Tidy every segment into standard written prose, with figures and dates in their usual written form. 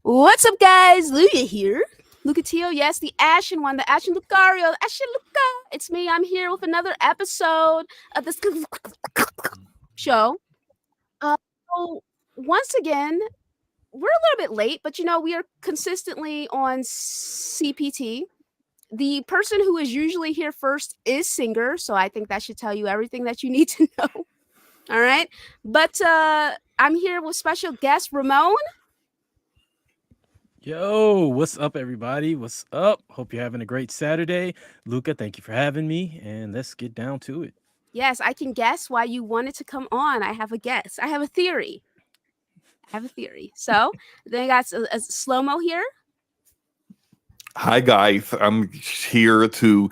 What's up, guys? Luca here. Lucatio, yes, the Ashen one, the Ashen Lucario, the Ashen Luca. It's me. I'm here with another episode of this show. So once again, we're a little bit late, but we are consistently on CPT. The person who is usually here first is Singer, so I think that should tell you everything that you need to know. All right, but I'm here with special guest Ramon. Yo, what's up, everybody? What's up? Hope you're having a great Saturday. Luca, thank you for having me, and let's get down to it. Yes, I can guess why you wanted to come on. I have a guess. I have a theory. So then I got a slow-mo here. Hi guys, I'm here to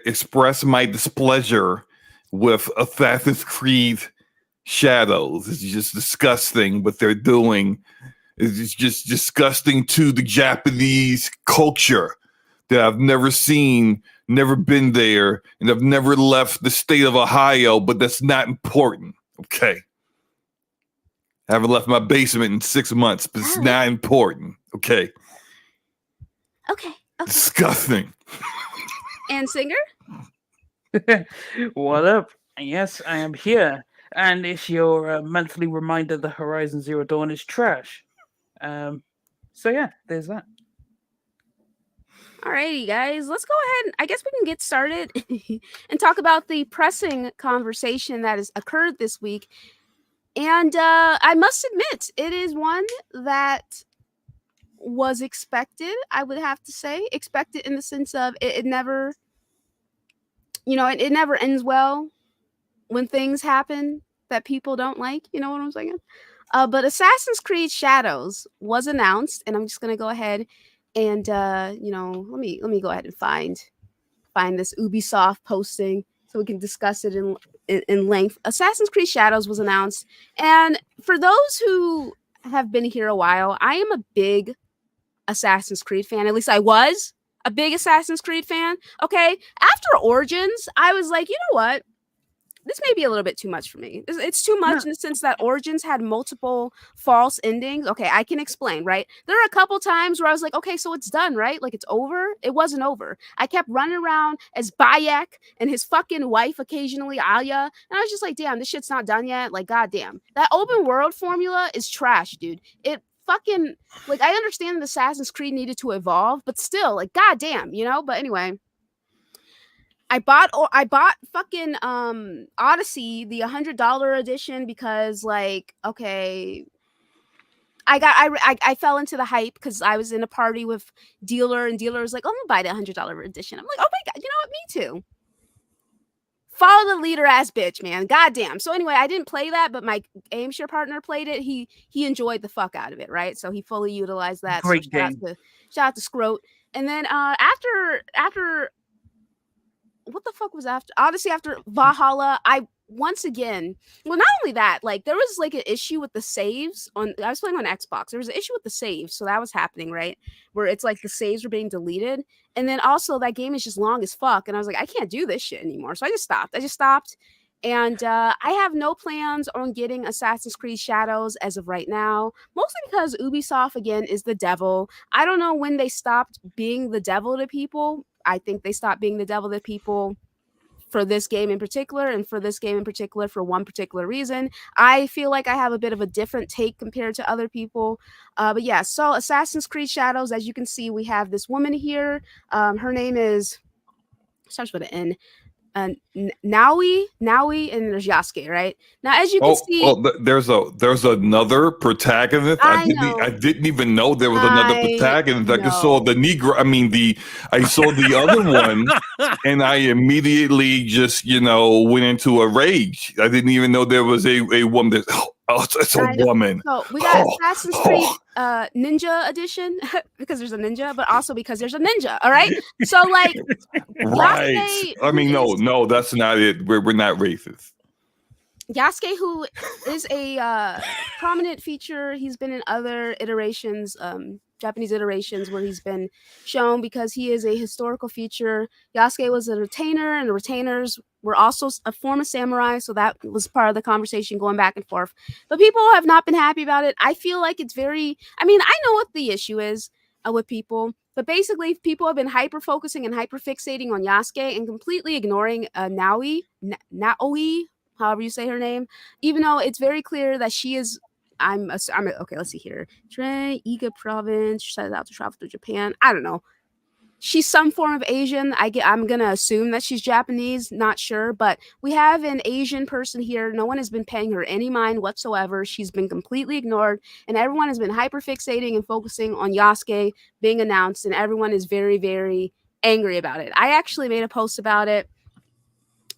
express my displeasure with Assassin's Creed Shadows. It's just disgusting what they're doing. It's just disgusting to the Japanese culture that I've never seen, never been there, and I've never left the state of Ohio, but that's not important, okay? I haven't left my basement in 6 months, but it's not important, okay? Okay. Disgusting. And Singer? What up? Yes, I am here. And it's your monthly reminder that Horizon Zero Dawn is trash. So yeah, there's that. Alrighty, guys. Let's go ahead. I guess we can get started and talk about the pressing conversation that has occurred this week. And I must admit, it is one that was expected. I would have to say expected in the sense of it never, it never ends well when things happen that people don't like. You know what I'm saying? But Assassin's Creed Shadows was announced, and I'm just gonna go ahead and let me go ahead and find this Ubisoft posting so we can discuss it in length. Assassin's Creed Shadows was announced, and for those who have been here a while, I am a big Assassin's Creed fan. At least I was a big Assassin's Creed fan. Okay, after Origins, I was like, you know what? This may be a little bit too much for me. It's too much in the sense that Origins had multiple false endings. Okay, I can explain, right? There are a couple times where I was like, okay, so it's done, right? Like, it's over. It wasn't over. I kept running around as Bayek and his fucking wife, occasionally Alia. And I was just like, damn, this shit's not done yet. Like, goddamn. That open world formula is trash, dude. It fucking, like, I understand that Assassin's Creed needed to evolve, but still, like, goddamn, But anyway, I bought fucking Odyssey, the $100 edition, because, like, okay, I fell into the hype because I was in a party with Dealer, and Dealer was like, oh, I'm gonna buy the $100 edition. I'm like, oh my god, you know what? Me too. Follow the leader ass bitch, man. Goddamn. So anyway, I didn't play that, but my game share partner played it. He enjoyed the fuck out of it, right? So he fully utilized that. Great so game. Shout out to Scroat. And then after what the fuck was after Odyssey, after Valhalla, I once again, well, not only that, like, there was like an issue with the saves I was playing on Xbox. There was an issue with the saves, so that was happening, right? Where it's like the saves were being deleted. And then also that game is just long as fuck. And I was like, I can't do this shit anymore. So I just stopped. And I have no plans on getting Assassin's Creed Shadows as of right now, mostly because Ubisoft, again, is the devil. I don't know when they stopped being the devil to people. I think they stopped being the devil to people for this game in particular, and for this game in particular for one particular reason. I feel like I have a bit of a different take compared to other people. But yeah, so Assassin's Creed Shadows, as you can see, we have this woman here. Her name starts with an N. Naui, and there's Yasuke, right? Now, as you can see, there's another protagonist. I didn't even know there was another protagonist. I just saw the Negro. I saw the other one, and I immediately just went into a rage. I didn't even know there was a woman. It's a woman. So we got Assassin's Creed Ninja Edition because there's a ninja, but also because there's a ninja. All right. So like, right. No, that's not it. We're not racist. Yasuke, who is a prominent feature, he's been in other iterations, Japanese iterations, where he's been shown because he is a historical feature. Yasuke was a retainer, and the retainers were also a form of samurai, so that was part of the conversation going back and forth. But people have not been happy about it. I feel like it's very. I mean, I know what the issue is with people, but basically, people have been hyper focusing and hyper fixating on Yasuke and completely ignoring Naoi, however you say her name, even though it's very clear that she is. I'm okay. Let's see here. Iga province set out to travel to Japan. I don't know. She's some form of Asian. I'm gonna assume that she's Japanese. Not sure, but we have an Asian person here. No one has been paying her any mind whatsoever. She's been completely ignored, and everyone has been hyper fixating and focusing on Yasuke being announced, and everyone is very, very angry about it. I actually made a post about it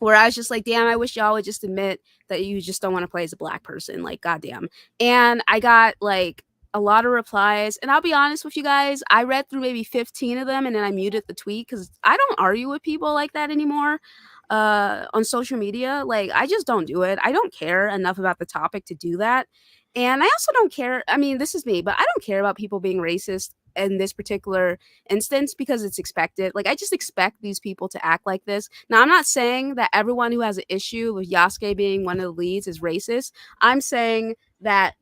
where I was just like, damn, I wish y'all would just admit that you just don't want to play as a black person. Like, goddamn. And I got like a lot of replies. And I'll be honest with you guys, I read through maybe 15 of them and then I muted the tweet because I don't argue with people like that anymore on social media. Like, I just don't do it. I don't care enough about the topic to do that. And I also don't care. I mean, this is me, but I don't care about people being racist in this particular instance because it's expected. Like, I just expect these people to act like this. Now, I'm not saying that everyone who has an issue with Yasuke being one of the leads is racist. I'm saying that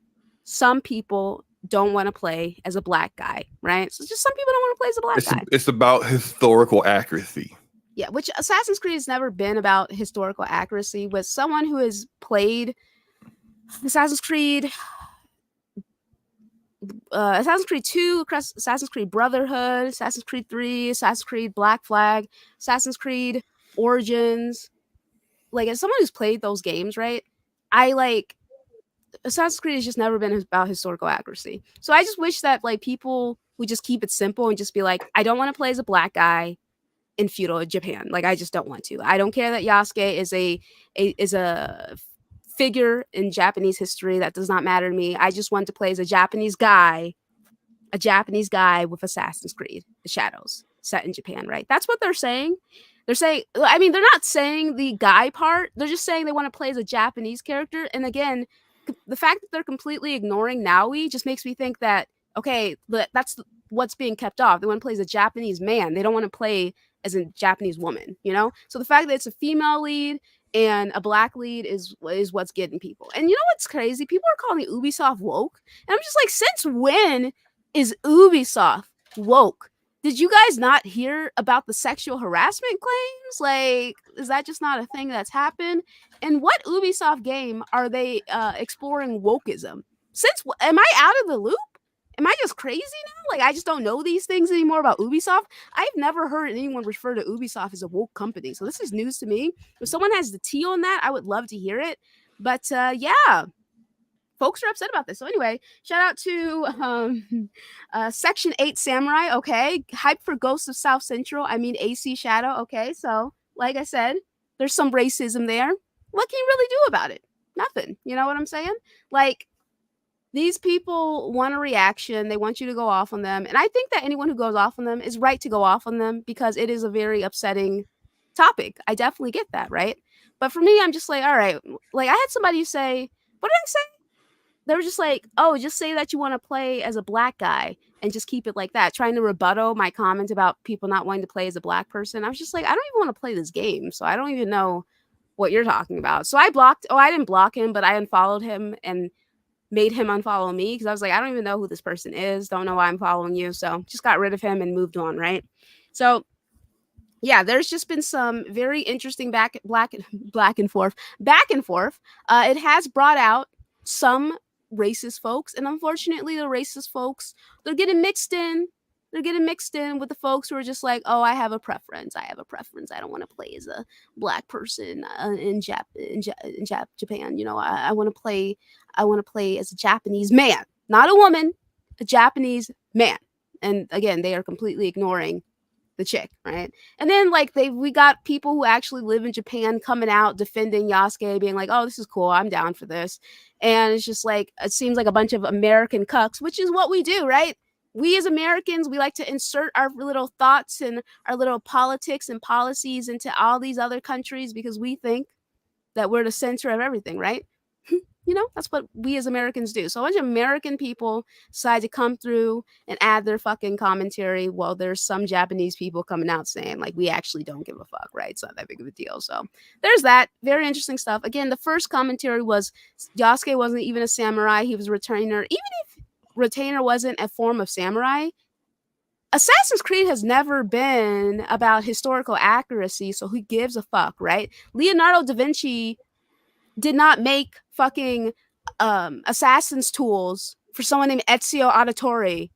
some people don't want to play as a black guy, right? So just some people don't want to play as a black guy. It's about historical accuracy. Yeah, which Assassin's Creed has never been about historical accuracy. With someone who has played Assassin's Creed, Assassin's Creed 2, Assassin's Creed Brotherhood, Assassin's Creed 3, Assassin's Creed Black Flag, Assassin's Creed Origins. Like, as someone who's played those games, right? I like Assassin's Creed has just never been about historical accuracy. So I just wish that like people would just keep it simple and just be like, I don't want to play as a black guy in feudal Japan. Like, I just don't want to. I don't care that Yasuke is a figure in Japanese history. That does not matter to me. I just want to play as a Japanese guy with Assassin's Creed, the Shadows, set in Japan, right? That's what they're saying. They're saying, I mean, they're not saying the guy part. They're just saying they want to play as a Japanese character. And again, the fact that they're completely ignoring Naoi just makes me think that, okay, that's what's being kept off. They want to play as a Japanese man. They don't want to play as a Japanese woman, you know? So the fact that it's a female lead and a black lead is what's getting people. And you know what's crazy? People are calling Ubisoft woke. And I'm just like, since when is Ubisoft woke? Did you guys not hear about the sexual harassment claims? Like, is that just not a thing that's happened? And what Ubisoft game are they exploring wokeism? Am I out of the loop? Am I just crazy now? Like, I just don't know these things anymore about Ubisoft. I've never heard anyone refer to Ubisoft as a woke company. So this is news to me. If someone has the tea on that, I would love to hear it. But yeah, folks are upset about this. So anyway, shout out to Section 8 Samurai. Okay. Hype for Ghosts of South Central. I mean, AC Shadow. Okay. So like I said, there's some racism there. What can you really do about it? Nothing. You know what I'm saying? Like, these people want a reaction. They want you to go off on them. And I think that anyone who goes off on them is right to go off on them because it is a very upsetting topic. I definitely get that, right? But for me, I'm just like, all right. Like, I had somebody say, what did I say? They were just like, oh, just say that you want to play as a black guy and just keep it like that, trying to rebuttal my comment about people not wanting to play as a black person. I was just like, I don't even want to play this game, so I don't even know what you're talking about. So I didn't block him, but I unfollowed him and made him unfollow me because I was like, I don't even know who this person is. Don't know why I'm following you. So just got rid of him and moved on, right? So yeah, there's just been some very interesting back and forth. It has brought out some racist folks, and unfortunately the racist folks, they're getting mixed in with the folks who are just like, oh, I have a preference. I don't want to play as a black person in Japan. You know, I want to play as a Japanese man, not a woman, a Japanese man. And again, they are completely ignoring the chick, right? And then like we got people who actually live in Japan coming out defending Yasuke, being like, oh, this is cool, I'm down for this. And it's just like, it seems like a bunch of American cucks, which is what we do, right? We as Americans, we like to insert our little thoughts and our little politics and policies into all these other countries because we think that we're the center of everything, right? You know, that's what we as Americans do. So a bunch of American people decide to come through and add their fucking commentary. Well, there's some Japanese people coming out saying, like, we actually don't give a fuck, right? It's not that big of a deal. So there's that. Very interesting stuff. Again, the first commentary was Yasuke wasn't even a samurai. He was a retainer. Even if retainer wasn't a form of samurai, Assassin's Creed has never been about historical accuracy, so who gives a fuck, right? Leonardo da Vinci did not make fucking assassin's tools for someone named Ezio Auditore.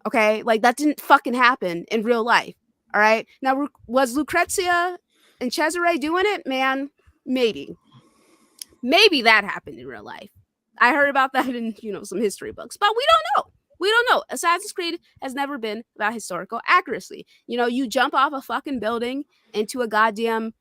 Okay, like that didn't fucking happen in real life. All right, now was Lucrezia and Cesare doing it? Man, maybe that happened in real life. I heard about that in some history books, but we don't know. We don't know. Assassin's Creed has never been about historical accuracy. You jump off a fucking building into a goddamn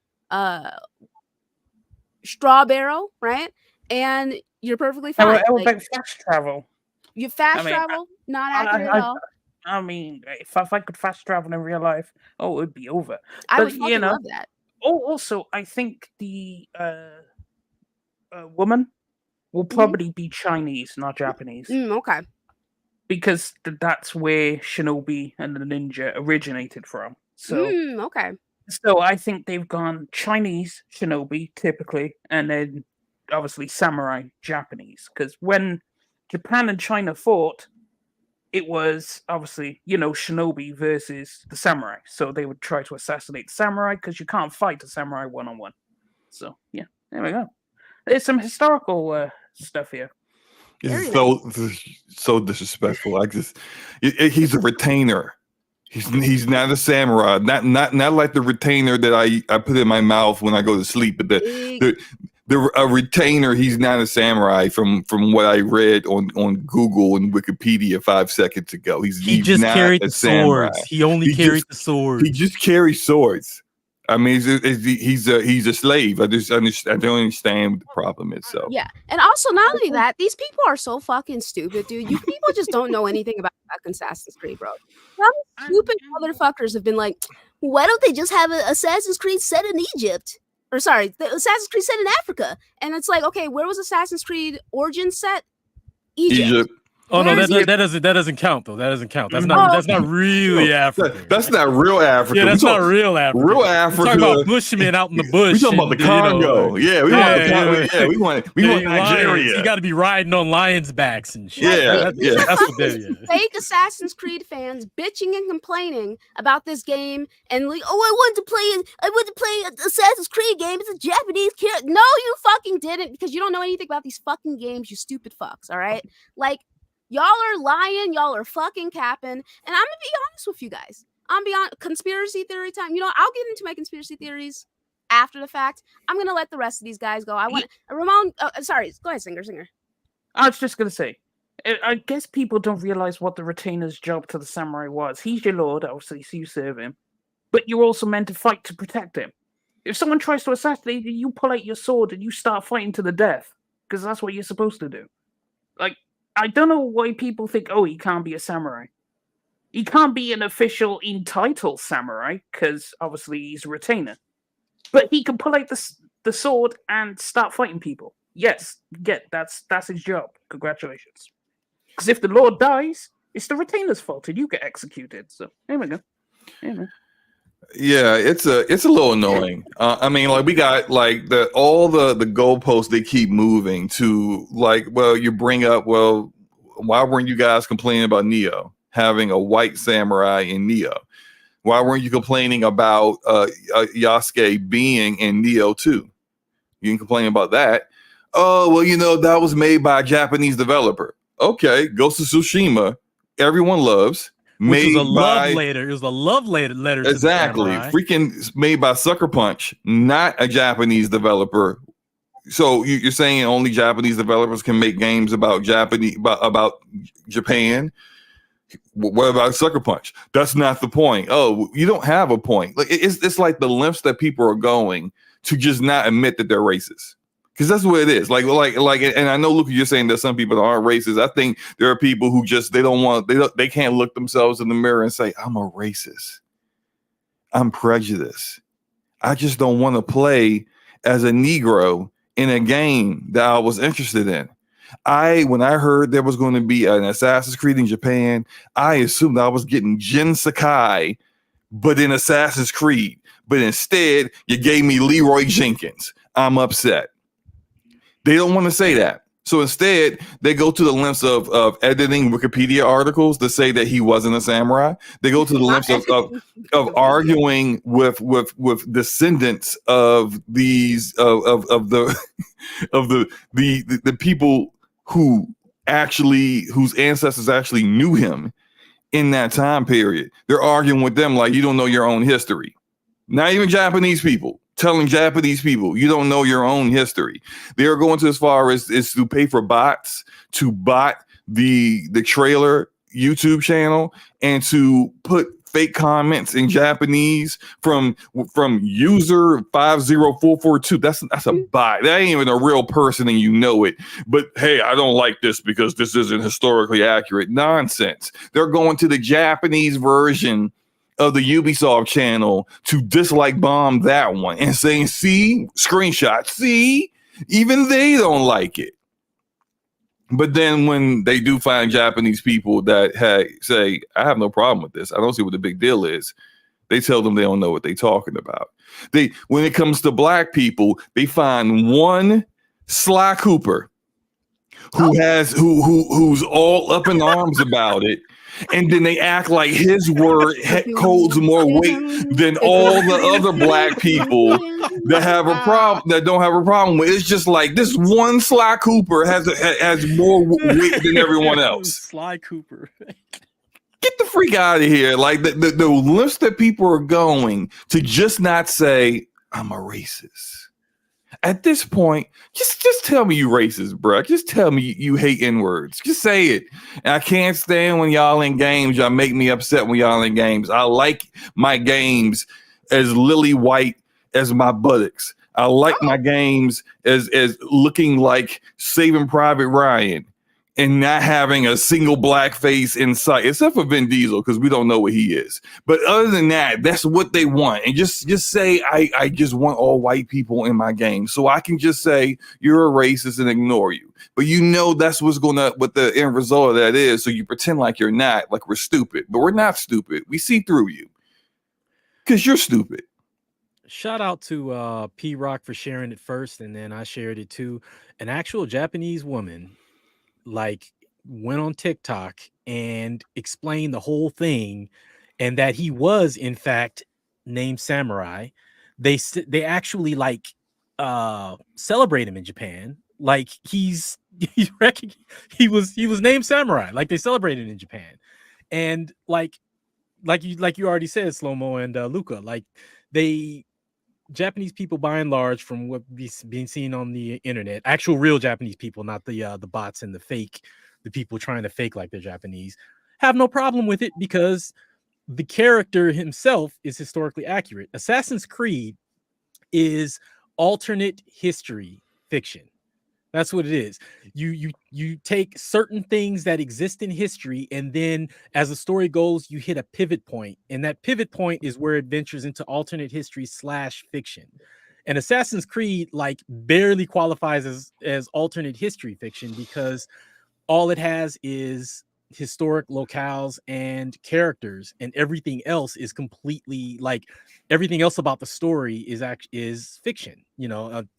straw barrel, right? And you're perfectly fine. How about fast travel? You travel, not accurate at all. I mean, if I could fast travel in real life, it would be over. I would fucking love that. Also, I think the woman will probably be Chinese, not Japanese. Okay. Because that's where shinobi and the ninja originated from. So okay. So I think they've gone Chinese shinobi typically, and then obviously samurai Japanese. Because when Japan and China fought, it was obviously shinobi versus the samurai. So they would try to assassinate the samurai because you can't fight a samurai one-on-one. So yeah, there we go. There's some historical stuff here. It's so disrespectful. He's a retainer. He's not a samurai. Not like the retainer that I put in my mouth when I go to sleep. But a retainer. He's not a samurai from what I read on Google and Wikipedia 5 seconds ago. He just carried the swords. He only carried the swords. He just carries swords. I mean, he's a slave. I don't understand what the problem is. So yeah, and also not only that, these people are so fucking stupid, dude. You people just don't know anything about fucking Assassin's Creed, bro. Some stupid motherfuckers have been like, why don't they just have an Assassin's Creed set in Egypt? Or sorry, the Assassin's Creed set in Africa. And it's like, okay, where was Assassin's Creed origin set? Egypt. Oh no, that doesn't count though. That doesn't count. That's not really Africa. That's not real Africa. Yeah, that's not real Africa. Real Africa. We're talking about Bushmen out in the bush. We talking about the Congo. We want Nigeria. You got to be riding on lions' backs and shit. Yeah, that's what they're. Fake Assassin's Creed fans bitching and complaining about this game and like, I want to play an Assassin's Creed game. It's a Japanese kid. No, you fucking didn't, because you don't know anything about these fucking games, you stupid fucks. All right, like. Y'all are lying. Y'all are fucking capping. And I'm going to be honest with you guys. I'm beyond conspiracy theory time. I'll get into my conspiracy theories after the fact. I'm going to let the rest of these guys go. I want Ramon. Sorry. Go ahead, singer. I was just going to say, I guess people don't realize what the retainer's job to the samurai was. He's your lord, obviously, so you serve him. But you're also meant to fight to protect him. If someone tries to assassinate you, you pull out your sword and you start fighting to the death. Because that's what you're supposed to do. Like, I don't know why people think, he can't be a samurai. He can't be an official entitled samurai, because obviously he's a retainer. But he can pull out the sword and start fighting people. Yes, that's his job. Congratulations. Because if the lord dies, it's the retainer's fault and you get executed. So, there we go. Yeah, it's a little annoying. I mean, like, we got like all the goalposts, they keep moving to like, well, you bring up, well, why weren't you guys complaining about Neo having a white samurai in Neo? Why weren't you complaining about Yasuke being in Neo too? You can complain about that. Oh, well, that was made by a Japanese developer. Okay, Ghost of Tsushima, everyone loves. Which was a love letter. It was a love letter. Exactly. Freaking made by Sucker Punch, not a Japanese developer. So you're saying only Japanese developers can make games about Japan? What about Sucker Punch? That's not the point. Oh, you don't have a point. Like it's like the lengths that people are going to just not admit that they're racist. Because that's what it is. Like, and I know, Luca, you're saying that some people aren't racist. I think there are people who just they can't look themselves in the mirror and say, I'm a racist. I'm prejudiced. I just don't want to play as a Negro in a game that I was interested in. When I heard there was going to be an Assassin's Creed in Japan, I assumed I was getting Jin Sakai, but in Assassin's Creed. But instead, you gave me Leroy Jenkins. I'm upset. They don't want to say that. So instead, they go to the lengths of editing Wikipedia articles to say that he wasn't a samurai. They go to the lengths of arguing with descendants of these of the of the people whose ancestors actually knew him in that time period. They're arguing with them like you don't know your own history. Not even Japanese people. Telling Japanese people you don't know your own history. They're going to as far as to pay for bots to bot the trailer YouTube channel and to put fake comments in Japanese from user 50442. That's a bot. That ain't even a real person and you know it. But hey, I don't like this because this isn't historically accurate. Nonsense. They're going to the Japanese version of the Ubisoft channel to dislike bomb that one and saying, see, screenshot, see, even they don't like it. But then when they do find Japanese people that say, I have no problem with this, I don't see what the big deal is, they tell them they don't know what they're talking about. When it comes to black people, they find one Sly Cooper who's all up in arms about it. And then they act like his word holds more weight than all the other black people that have a problem, that don't have a problem with it. It's just like this one Sly Cooper has more weight than everyone else. Sly Cooper. Get the freak out of here. Like the list that people are going to just not say, I'm a racist. At this point, just tell me you racist, bro. Just tell me you hate N-words. Just say it. And I can't stand when y'all in games. Y'all make me upset when y'all in games. I like my games as lily white as my buttocks. I like my games as looking like Saving Private Ryan and not having a single black face in sight, except for Vin Diesel, because we don't know what he is. But other than that, that's what they want. And just say, I just want all white people in my game. So I can just say, you're a racist and ignore you. But you know that's what the end result of that is. So you pretend like you're not, like we're stupid. But we're not stupid. We see through you. Because you're stupid. Shout out to P Rock for sharing it first, and then I shared it too. An actual Japanese woman went on TikTok and explained the whole thing, and that he was in fact named Samurai. They actually celebrate him in Japan. Like he was named Samurai. Like they celebrated in Japan, and like you already said, Slow-Mo and Luca, like Japanese people, by and large, from what being seen on the internet, actual real Japanese people, not the bots and the people trying to fake like they're Japanese, have no problem with it because the character himself is historically accurate. Assassin's Creed is alternate history fiction. That's what it is. You take certain things that exist in history, and then as the story goes, you hit a pivot point, and that pivot point is where it ventures into alternate history / fiction. And Assassin's Creed barely qualifies as alternate history fiction because all it has is historic locales and characters, and everything else is completely everything else about the story is fiction.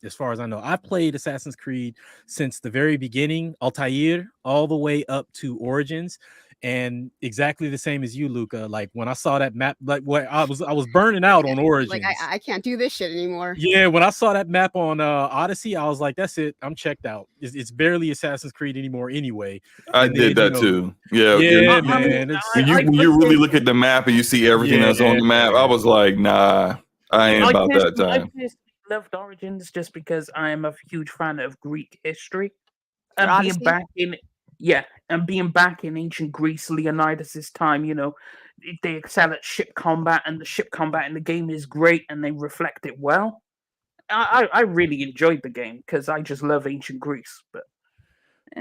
As far as I know, I've played Assassin's Creed since the very beginning, Altair, all the way up to Origins, and exactly the same as you, Luca. Like when I saw that map, I was burning out on Origins. I can't do this shit anymore. Yeah, when I saw that map on Odyssey, I was like, that's it. I'm checked out. It's barely Assassin's Creed anymore anyway. I did that too. Yeah, man. When you really look at the map and you see everything that's on the map, I was like, nah, I ain't about that time. I loved Origins just because I am a huge fan of Greek history. And being back in ancient Greece, Leonidas's time, they excel at ship combat, and the ship combat in the game is great, and they reflect it well. I really enjoyed the game because I just love ancient Greece. But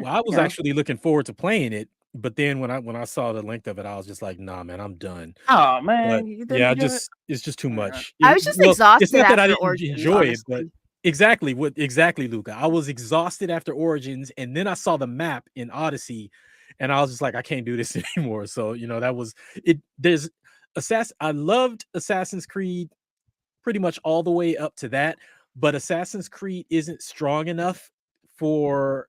I was actually looking forward to playing it, but then when I saw the length of it, I was just like, nah, man, I'm done. Oh man, it's just too much. I was just exhausted. It's not that I didn't Origins, enjoy honestly. it, exactly, Luca. I was exhausted after Origins, and then I saw the map in Odyssey, and I was just like, I can't do this anymore. So that was it. There's I loved Assassin's Creed pretty much all the way up to that, but Assassin's Creed isn't strong enough for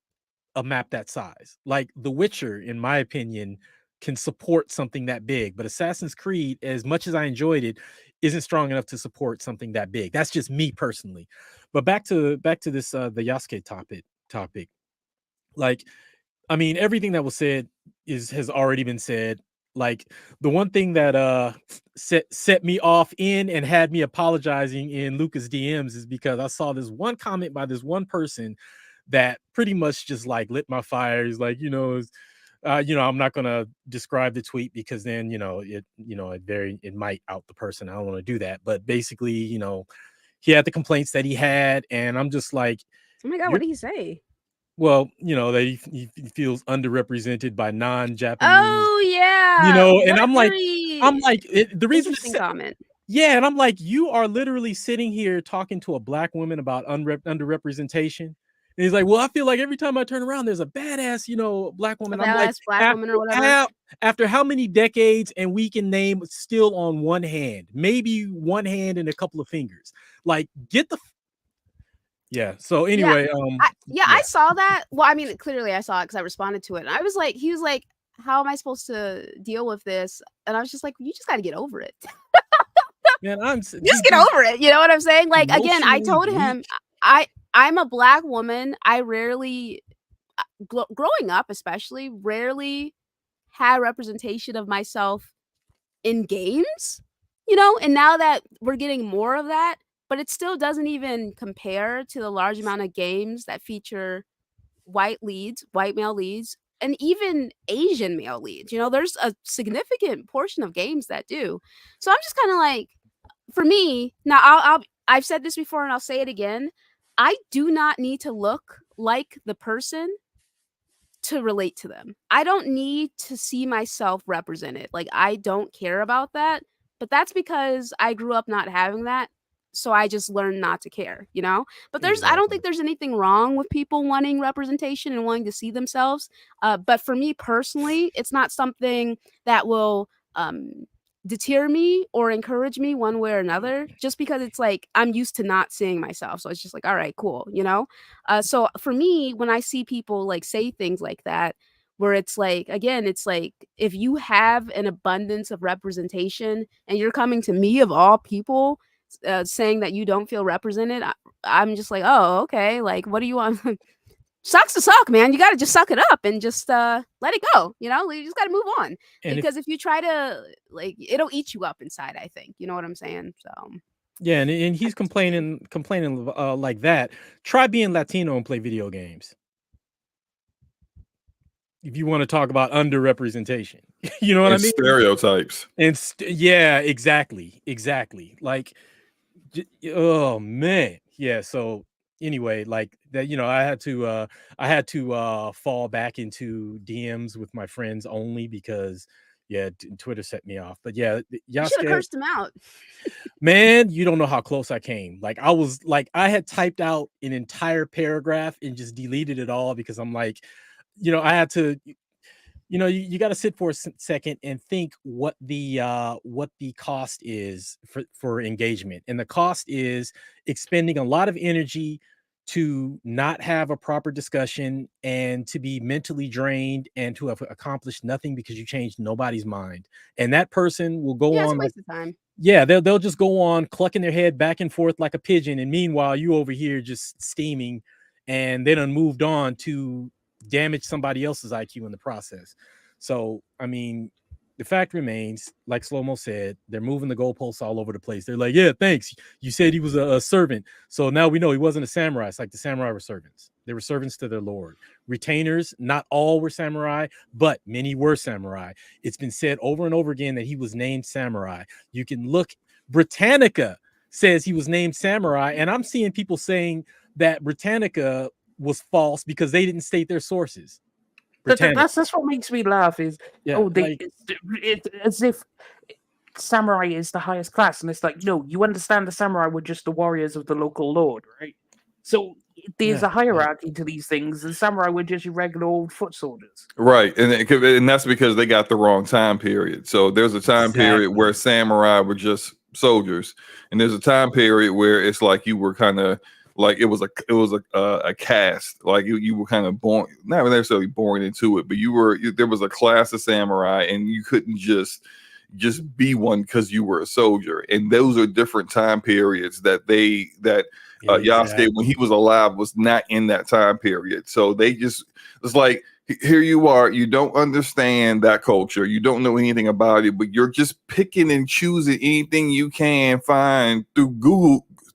a map that size. Like The Witcher, in my opinion, can support something that big, but Assassin's Creed, as much as I enjoyed it, isn't strong enough to support something that big. That's just me personally. But back to this the Yasuke topic. Like, I mean, everything that was said has already been said. Like, the one thing that set me off in and had me apologizing in Lucas DMs is because I saw this one comment by this one person that pretty much just like lit my fire. He's like, I'm not gonna describe the tweet because then it might out the person. I don't want to do that. But basically, he had the complaints that he had, and I'm just like, Oh my god, what did he say? well, that he feels underrepresented by non-Japanese, Oh yeah. and I'm like, the reason Interesting comment. yeah, and I'm like, you are literally sitting here talking to a black woman about underrepresentation. And he's like, well, I feel like every time I turn around, there's a badass, black woman. A I'm like, badass black woman or whatever. After how many decades, and we can name still on one hand, maybe one hand and a couple of fingers. Like, get the yeah. So anyway, I saw that. Well, I mean, clearly I saw it because I responded to it. And I was like, he was like, how am I supposed to deal with this? And I was just like, you just got to get over it. Man, just get over it. You know what I'm saying? Like, again, I told him, I'm a black woman. I rarely, growing up especially, rarely had representation of myself in games, and now that we're getting more of that, but it still doesn't even compare to the large amount of games that feature white male leads, and even Asian male leads. There's a significant portion of games that do. So I'm just kind of like, for me, now I've said this before and I'll say it again. I do not need to look like the person to relate to them. I don't need to see myself represented. Like, I don't care about that, but that's because I grew up not having that. So I just learned not to care, But I don't think there's anything wrong with people wanting representation and wanting to see themselves. But for me personally, it's not something that will deter me or encourage me one way or another, just because it's like I'm used to not seeing myself. So it's just like, all right, cool, So for me, when I see people like say things like that, where it's like, again, it's like, if you have an abundance of representation and you're coming to me of all people saying that you don't feel represented, I'm just like, oh, okay, like, what do you want? Sucks to suck, man. You got to just suck it up and just let it go. You just got to move on. And because if you try to, like, it'll eat you up inside, I think. You know what I'm saying? So yeah, and he's complaining like that. Try being Latino and play video games. If you want to talk about underrepresentation, you know what I mean? Stereotypes. And yeah, exactly. Like, oh man, yeah. So anyway, like that, I had to fall back into DMs with my friends only because Twitter set me off. But yeah, you should have cursed him out. Man, you don't know how close I came. Like, I had typed out an entire paragraph and just deleted it all because I'm like, I had to, you got to sit for a second and think what the cost is for engagement. And the cost is expending a lot of energy to not have a proper discussion and to be mentally drained and to have accomplished nothing because you changed nobody's mind. And that person will go on. It's a waste of time. Yeah, they'll just go on clucking their head back and forth like a pigeon. And meanwhile, you over here just steaming, and they done moved on to damage somebody else's IQ in the process. So, I mean, the fact remains, like Slow-Mo said, they're moving the goalposts all over the place. They're like, yeah, thanks. You said he was a servant. So now we know he wasn't a samurai. It's like the samurai were servants. They were servants to their lord. Retainers, not all were samurai, but many were samurai. It's been said over and over again that he was named samurai. You can look, Britannica says he was named samurai, and I'm seeing people saying that Britannica was false because they didn't state their sources. That's what makes me laugh is, it's as if samurai is the highest class, and it's like, no, you understand the samurai were just the warriors of the local lord, right? So there's Yeah, a hierarchy to these things, and samurai were just your regular old foot soldiers. Right, and that's because they got the wrong time period. So there's a time period where Exactly. samurai were just soldiers, and there's a time period where it's like you were kind of like it was a caste, like you were kind of born, not necessarily born into it, but there was a class of samurai, and you couldn't just be one because you were a soldier. And those are different time periods that Yasuke, when he was alive, was not in that time period. So they just, it's like, here you are, you don't understand that culture, you don't know anything about it, but you're just picking and choosing anything you can find through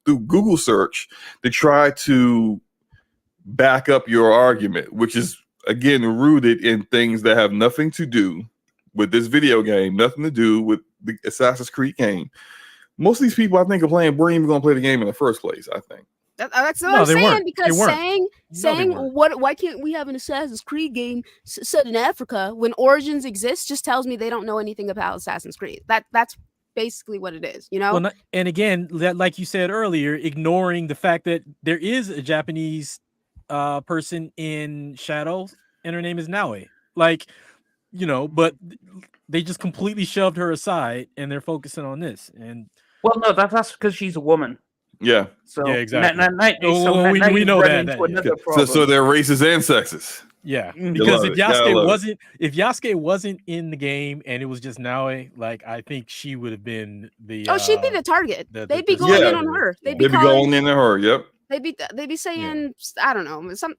Google search to try to back up your argument, which is again rooted in things that have nothing to do with this video game, nothing to do with the Assassin's Creed game. Most of these people, I think, are playing, weren't even going to play the game in the first place, I think. That's what No, I'm they saying, weren't. because They weren't. saying weren't. why can't we have an Assassin's Creed game set in Africa when Origins exists just tells me they don't know anything about Assassin's Creed. That's basically what it is, you know? Well, and again, like you said earlier, ignoring the fact that there is a Japanese person in Shadow, and her name is Naue. Like, you know, but they just completely shoved her aside, and they're focusing on this. And Well, no, that's because she's a woman. Yeah. So yeah, exactly. We know that. So they're racist and sexist. Yeah, Mm. because if Yasuke Yasuke wasn't in the game and it was just Naue, like I think she would have been the. She'd be the target. They'd be the going yeah. in on her. They'd They'd be going into her. Yep. They'd be saying, I don't know, some.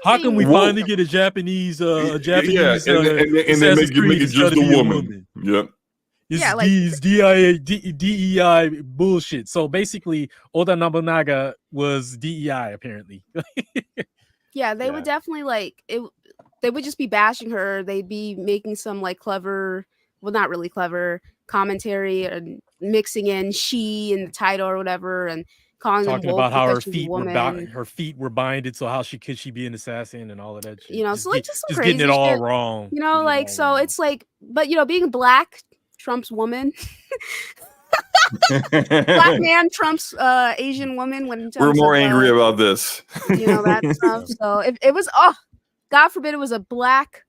How can we finally get a Japanese and they make it just a woman. Yep. It's DEI bullshit. So basically, Oda Nobunaga was DEI apparently. Yeah, they would definitely like it. They would just be bashing her. They'd be making some like clever, well, not really clever commentary and mixing in she in the title or whatever, and calling talking them about how her feet were binded. So how could she be an assassin and all of that shit? You know, so like just some getting it all shit. wrong. You know, like so it's like, but you know, being black trumps woman. Black man trumps Asian woman. When we're more angry about this, you know, that stuff. So if it was, God forbid, it was a black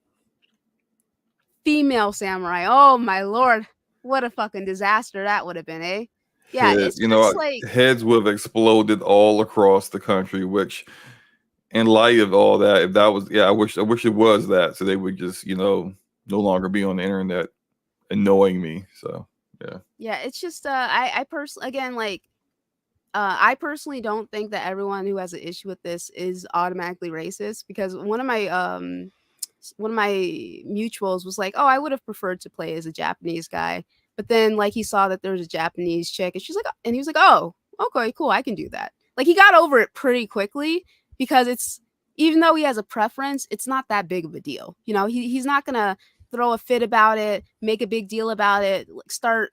female samurai. Oh my lord, what a fucking disaster that would have been, eh? Yeah, it's like heads would have exploded all across the country. Which, in light of all that, if that was, I wish it was that, so they would just, no longer be on the internet annoying me. So. Yeah, it's just I personally, again, like I personally don't think that everyone who has an issue with this is automatically racist, because one of my mutuals was like, oh, I would have preferred to play as a Japanese guy, but then like he saw that there was a Japanese chick and she's like, and he was like, oh, okay, cool, I can do that. Like he got over it pretty quickly, because it's, even though he has a preference, it's not that big of a deal. You know, he's not gonna throw a fit about it, make a big deal about it, start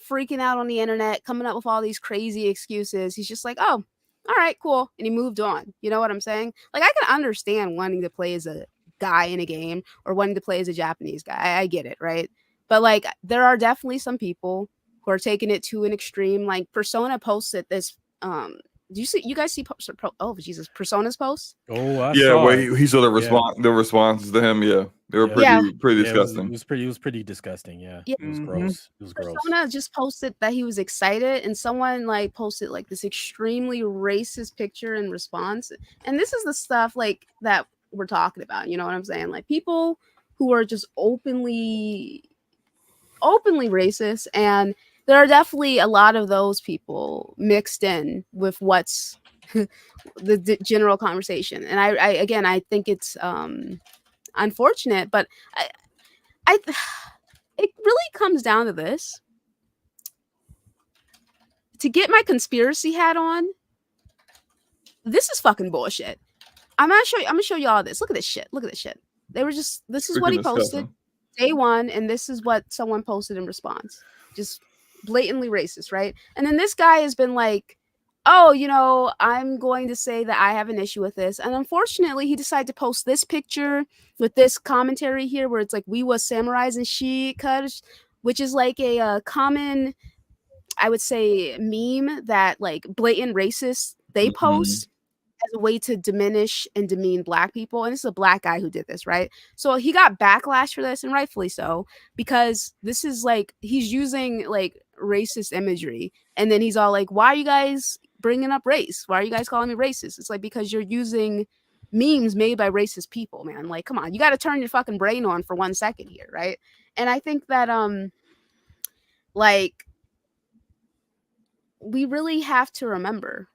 freaking out on the internet, coming up with all these crazy excuses. He's just like, oh, all right, cool. And he moved on. You know what I'm saying? Like, I can understand wanting to play as a guy in a game or wanting to play as a Japanese guy. I get it, right? But like, there are definitely some people who are taking it to an extreme. Like Persona posted this, do you guys see Persona's posts? Oh, I saw where he saw the response. The responses to him, they were pretty disgusting. It was pretty disgusting. Yeah. It was gross. It was gross. Persona just posted that he was excited, and someone like posted like this extremely racist picture in response. And this is the stuff like that we're talking about. You know what I'm saying? Like people who are just openly racist, and there are definitely a lot of those people mixed in with what's the general conversation. And I think it's unfortunate, but it really comes down to this. To get my conspiracy hat on, this is fucking bullshit. I'm gonna show you all this. Look at this shit. This is what he posted day one, and this is what someone posted in response. Just blatantly racist, right? And then this guy has been like, oh, I'm going to say that I have an issue with this. And unfortunately, he decided to post this picture with this commentary here where it's like, we was samurais and she cut, which is like a common, I would say, meme that like blatant racists, they post. as a way to diminish and demean Black people. And this is a Black guy who did this, right? So he got backlash for this, and rightfully so, because this is like he's using like racist imagery, and then he's all like, "Why are you guys bringing up race? Why are you guys calling me racist?" It's like, because you're using memes made by racist people, man. Like, come on, you got to turn your fucking brain on for 1 second here, right? And I think that like we really have to remember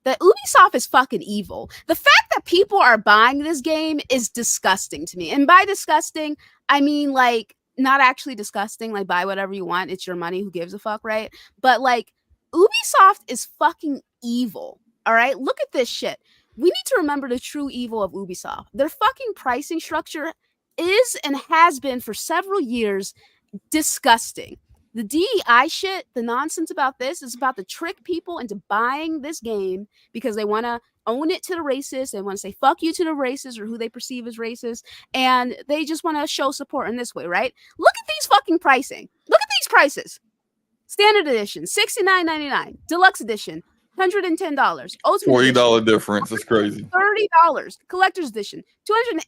that Ubisoft is fucking evil. The fact that people are buying this game is disgusting to me. And by disgusting, I mean like not actually disgusting, like buy whatever you want, it's your money, who gives a fuck, right? But like Ubisoft is fucking evil. All right? Look at this shit. We need to remember the true evil of Ubisoft. Their fucking pricing structure is and has been for several years disgusting. The DEI shit, the nonsense about this is about to trick people into buying this game because they want to own it to the racists. They want to say fuck you to the racists or who they perceive as racist. And they just want to show support in this way, right? Look at these fucking pricing. Look at these prices. Standard edition, $69.99. Deluxe edition, $110. Ultimate $40 edition, difference. That's crazy. $30. Collector's edition,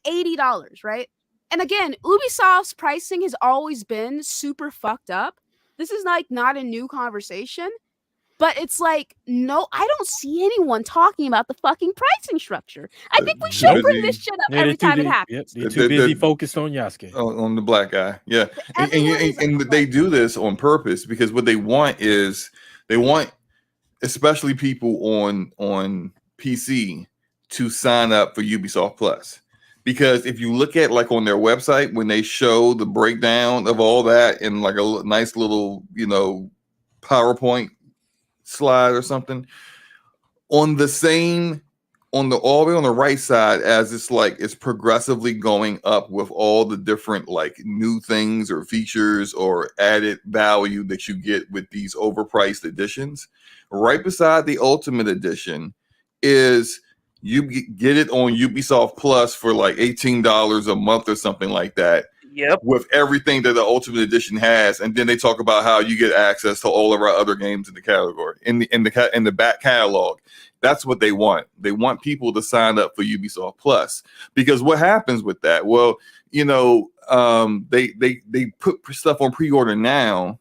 $280, right? And again, Ubisoft's pricing has always been super fucked up. This is like not a new conversation, but it's like, no, I don't see anyone talking about the fucking pricing structure. I think we should bring this shit up every time it happens. Yep, they're too busy focused on Yasuke. On the Black guy. Yeah. And they do this on purpose because what they want is especially people on PC to sign up for Ubisoft Plus. Because if you look at like on their website, when they show the breakdown of all that in like a nice little, PowerPoint slide or something, all the way on the right side, as it's progressively going up with all the different like new things or features or added value that you get with these overpriced editions. Right beside the Ultimate Edition is you get it on Ubisoft Plus for like $18 a month or something like that. Yep. With everything that the Ultimate Edition has, and then they talk about how you get access to all of our other games in the category in the back catalog. That's what they want. They want people to sign up for Ubisoft Plus, because what happens with that? Well, they put stuff on pre-order now,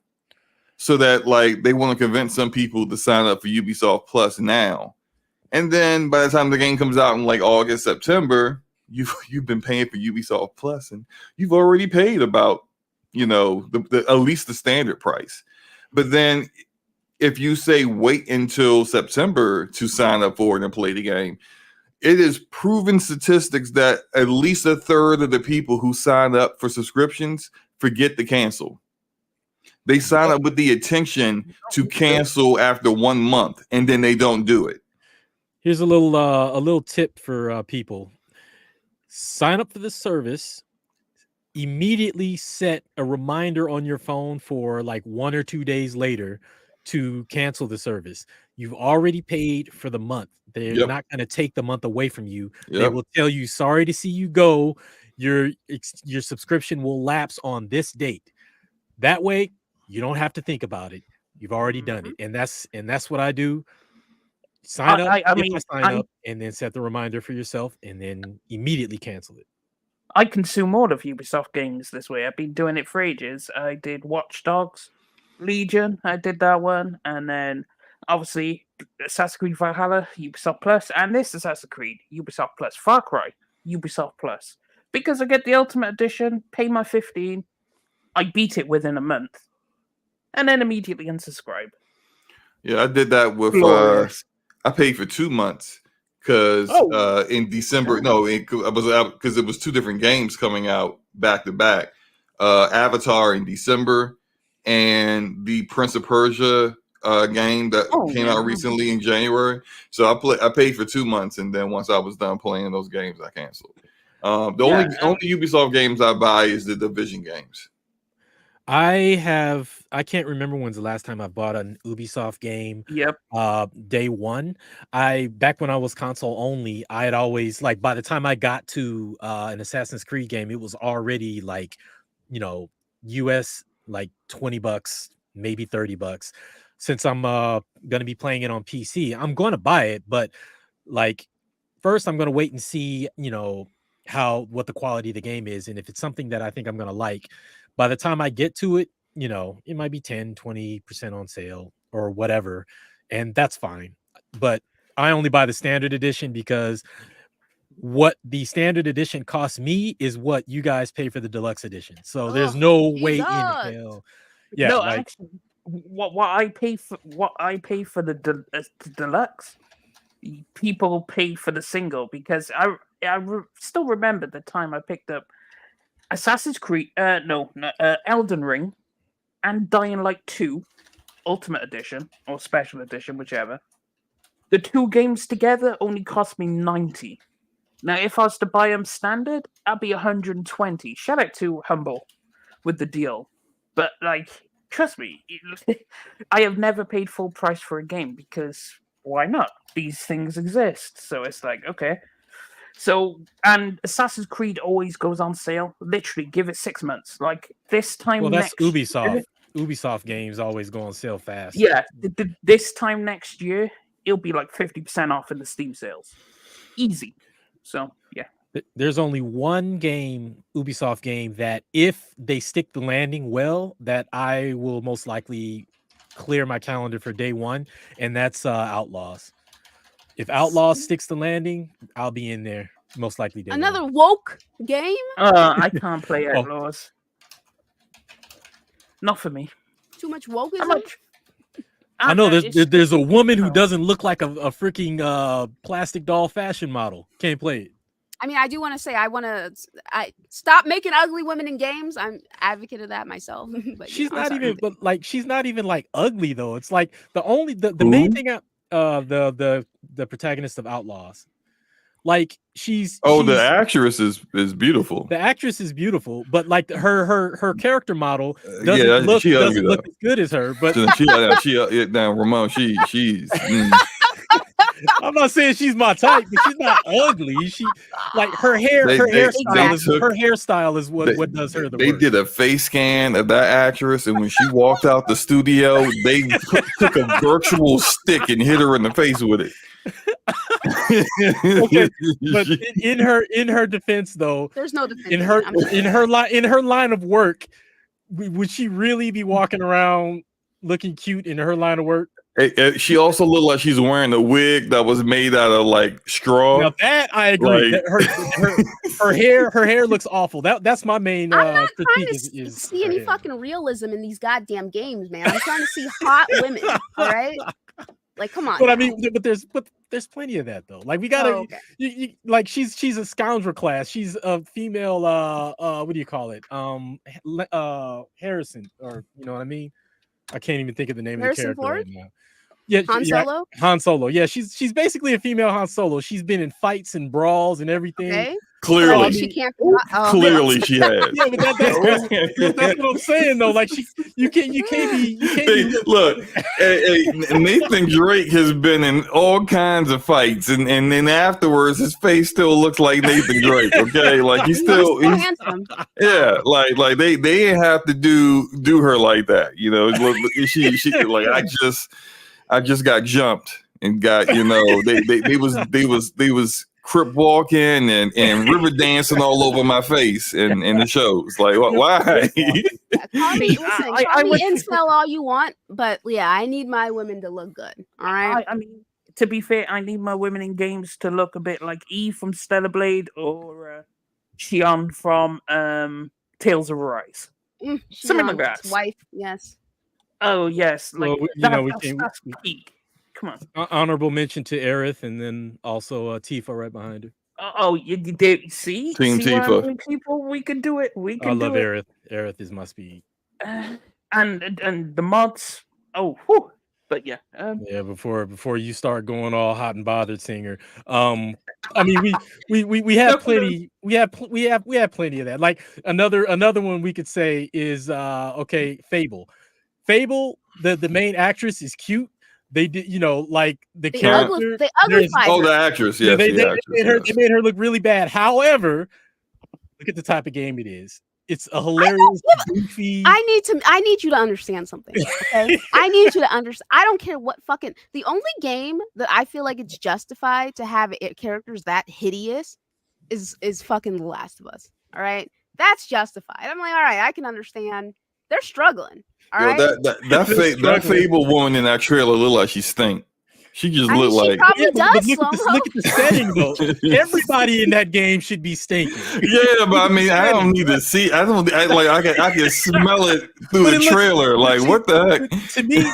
so that like they want to convince some people to sign up for Ubisoft Plus now. And then by the time the game comes out in like August, September, you've been paying for Ubisoft Plus, and you've already paid about, at least the standard price. But then if you say wait until September to sign up for it and play the game, it is proven statistics that at least a third of the people who sign up for subscriptions forget to cancel. They sign up with the intention to cancel after 1 month, and then they don't do it. Here's a little tip for people. Sign up for the service. Immediately set a reminder on your phone for like 1 or 2 days later to cancel the service. You've already paid for the month. They're not going to take the month away from you. They will tell you, sorry to see you go. Your subscription will lapse on this date. That way, you don't have to think about it. You've already done it, and that's what I do. Sign up, sign up, and then set the reminder for yourself, and then immediately cancel it. I consume all of Ubisoft games this way. I've been doing it for ages. I did Watch Dogs, Legion, I did that one, and then obviously Assassin's Creed Valhalla, Ubisoft Plus, and this Assassin's Creed, Ubisoft Plus, Far Cry, Ubisoft Plus. Because I get the Ultimate Edition, pay my $15, I beat it within a month, and then immediately unsubscribe. Yeah, I did that with I paid for 2 months because in December, because it was 2 different games coming out back to back. Avatar in December and the Prince of Persia game that came out recently in January. So I paid for 2 months, and then once I was done playing those games, I canceled. Only Ubisoft games I buy is the Division games. I can't remember when's the last time I bought an Ubisoft game. Yep. Day one. Back when I was console only, I had always, like, by the time I got to an Assassin's Creed game, it was already like, US like $20, maybe $30. Since I'm gonna be playing it on PC, I'm gonna buy it, but Like, first I'm gonna wait and see, what the quality of the game is, and if it's something that I think I'm gonna like, by the time I get to it, it might be 10-20% on sale or whatever, and that's fine. But I only buy the standard edition because what the standard edition costs me is what you guys pay for the deluxe edition. So there's Ugh, no way in Jesus. hell. Yeah, No, like actually, what I pay for the deluxe, people pay for the single, because I still remember the time I picked up Assassin's Creed, Elden Ring, and Dying Light 2 Ultimate Edition or Special Edition, whichever. The two games together only cost me 90. Now, if I was to buy them standard, I'd be 120. Shout out to Humble with the deal. But, like, trust me, I have never paid full price for a game because why not? These things exist. So it's like, okay. So, and Assassin's Creed always goes on sale. Literally, give it 6 months. Like, this time well, that's next Ubisoft. year, Ubisoft games always go on sale fast. yeah, this time next year, it'll be like 50% off in the Steam sales. Easy. So, yeah. There's only one Ubisoft game that if they stick the landing well, that I will most likely clear my calendar for day one, and that's Outlaws. If Outlaws sticks the landing, I'll be in there most likely day Another one. woke game? I can't play Oh. Outlaws. Not for me. Too much wokeism? How much? I know there's a woman who no. doesn't look like a freaking plastic doll fashion model. Can't play it. I mean, I do want to say I stop making ugly women in games. I'm advocate of that myself. But She's I'm not sorry. even, but like she's not even like ugly though. It's like the main thing the protagonist of Outlaws. Like she's the actress is beautiful. The actress is beautiful, but like her character model Yeah, doesn't look she ugly, as though. good as her. But Now Ramon, she's I'm not saying she's my type, but she's not ugly. She like her hairstyle is what does her the They worst. did a face scan of that actress, and when she walked out the studio, they took a virtual stick and hit her in the face with it. Okay, but in her defense though, There's no defense. in her line of work, would she really be walking around looking cute in her line of work? She also looked like she's wearing a wig that was made out of like straw. Now that I agree. Like- Her hair looks awful. That's my main I'm not trying critique. to Is see her any hair. fucking realism in these goddamn games, man. I'm trying to see hot women. All right, like come on. But I now. mean, but there's plenty of that though. Like we gotta, Oh, okay. you, like she's a scoundrel class. She's a female. What do you call it? Harrison, or you know what I mean? I can't even think of the name Harrison of the character Ford? right now. Yeah, Han Solo? Han Solo. Yeah, she's basically a female Han Solo. She's been in fights and brawls and everything. Okay. Clearly, She can't. Oh, clearly she has. Yeah, but that's what I'm saying though. Like you can't be. Hey, look, Nathan Drake has been in all kinds of fights, and then afterwards, his face still looks like Nathan Drake. Okay, like he's handsome. yeah, like they didn't have to do her like that. You know, she like I just got jumped and got they was crip walking and river dancing all over my face in the shows. Like, why? Call me, listen, I call me would- incel all you want, but yeah, I need my women to look good. All right. I mean, to be fair, I need my women in games to look a bit like Eve from Stellar Blade or Xion from Tales of Arise. Something like that. Wife, yes. Oh yes, like Well, that's peak. Come on. Honorable mention to Aerith, and then also Tifa right behind her. Oh, you did see? Team See what I Tifa. mean, people, we can do it. We can I love do it. Aerith. Aerith is my speed. And the mods. Oh, whew. But yeah. Yeah, before you start going all hot and bothered, singer. I mean, we have plenty. We have plenty of that. Like another one we could say is Fable. Fable, the main actress is cute. They did, like the character. They uglified The her. actress. Yes, they the actress. made her look really bad. However, look at the type of game it is. It's a hilarious, goofy. I need you to understand something. Okay, I need you to understand. I don't care what fucking. The only game that I feel like it's justified to have characters that hideous is fucking The Last of Us. All right, that's justified. I'm like, all right, I can understand. They're struggling. All right, that Fable woman in that trailer look like she stink. She just look she like probably does. Look at the setting though. Everybody in that game should be stinking. Yeah, but I mean, I don't need to see. I can smell it through the trailer. Like, what the heck? To me,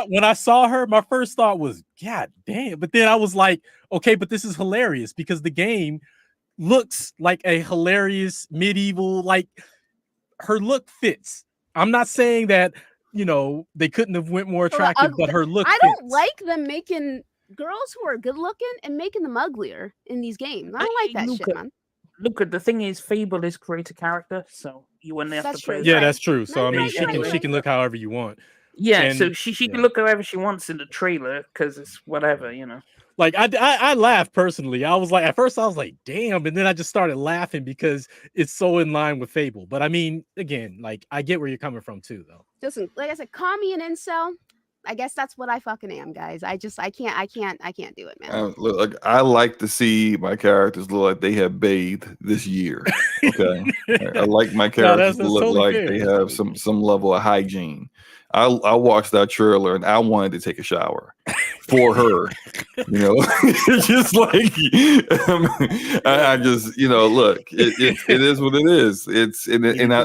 when I saw her, my first thought was, God damn. But then I was like, okay, but this is hilarious because the game looks like a hilarious medieval. Like her look fits. I'm not saying that. They couldn't have went more attractive, but her look. I don't like them making girls who are good looking and making them uglier in these games. I don't like that shit, man. Luca, the thing is, Fable is create a character, so you wouldn't have to play. Yeah, that's true. So I mean, she can look however you want. Yeah, and, so she can look however she wants in the trailer because it's whatever, Like I laughed personally. I was like, at first I was like, damn, and then I just started laughing because it's so in line with Fable. But I mean, again, like I get where you're coming from too, though. Listen, like I said, call me an incel. I guess that's what I fucking am, guys. I can't do it, man. Look, I like to see my characters look like they have bathed this year. Okay, I like my characters to look totally like fair. They have some level of hygiene. I watched that trailer and I wanted to take a shower for her. It's just like I just look. It is what it is. I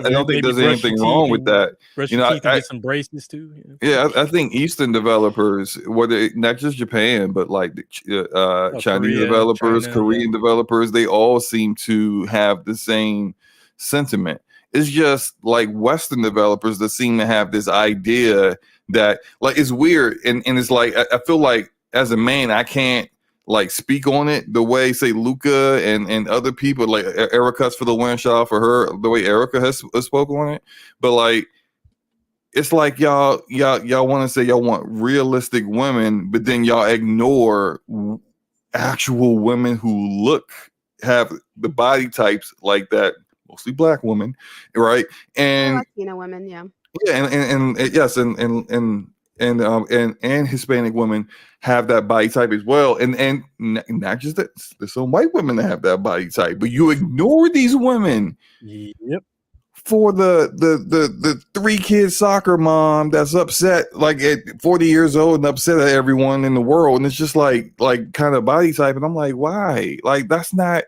don't think there's anything wrong with that. I get some braces too. Yeah, I think Eastern developers, whether not just Japan, but like Chinese developers, Korean developers, they all seem to have the same sentiment. It's just like Western developers that seem to have this idea that like it's weird. And it's like I feel like as a man, I can't like speak on it the way say Luca and other people like Erica's for the one shot for her, the way Erica has spoken on it. But like it's like y'all want to say y'all want realistic women, but then y'all ignore actual women who have the body types like that. Mostly black women, right? And Latina women, yeah, and yes, and Hispanic women have that body type as well, and not just that. There's some white women that have that body type, but you ignore these women. Yep. For the 3-kid soccer mom that's upset, like at 40 years old and upset at everyone in the world, and it's just like kind of body type, and I'm like, why? Like that's not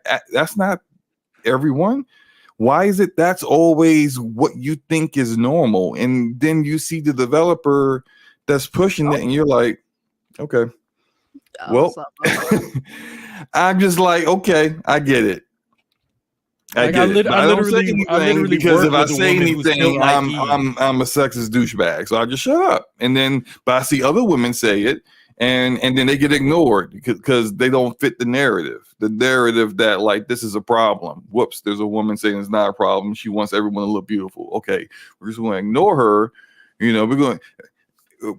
everyone. Why is it that's always what you think is normal? And then you see the developer that's pushing it, and you're like, okay, well, I'm just like, okay, I get it. I literally because if I say anything, I'm a sexist douchebag. So I just shut up. And then, but I see other women say it, and then they get ignored because they don't fit the narrative. The narrative that like this is a problem. Whoops, there's a woman saying it's not a problem. She wants everyone to look beautiful. Okay, we're just going to ignore her. We're going,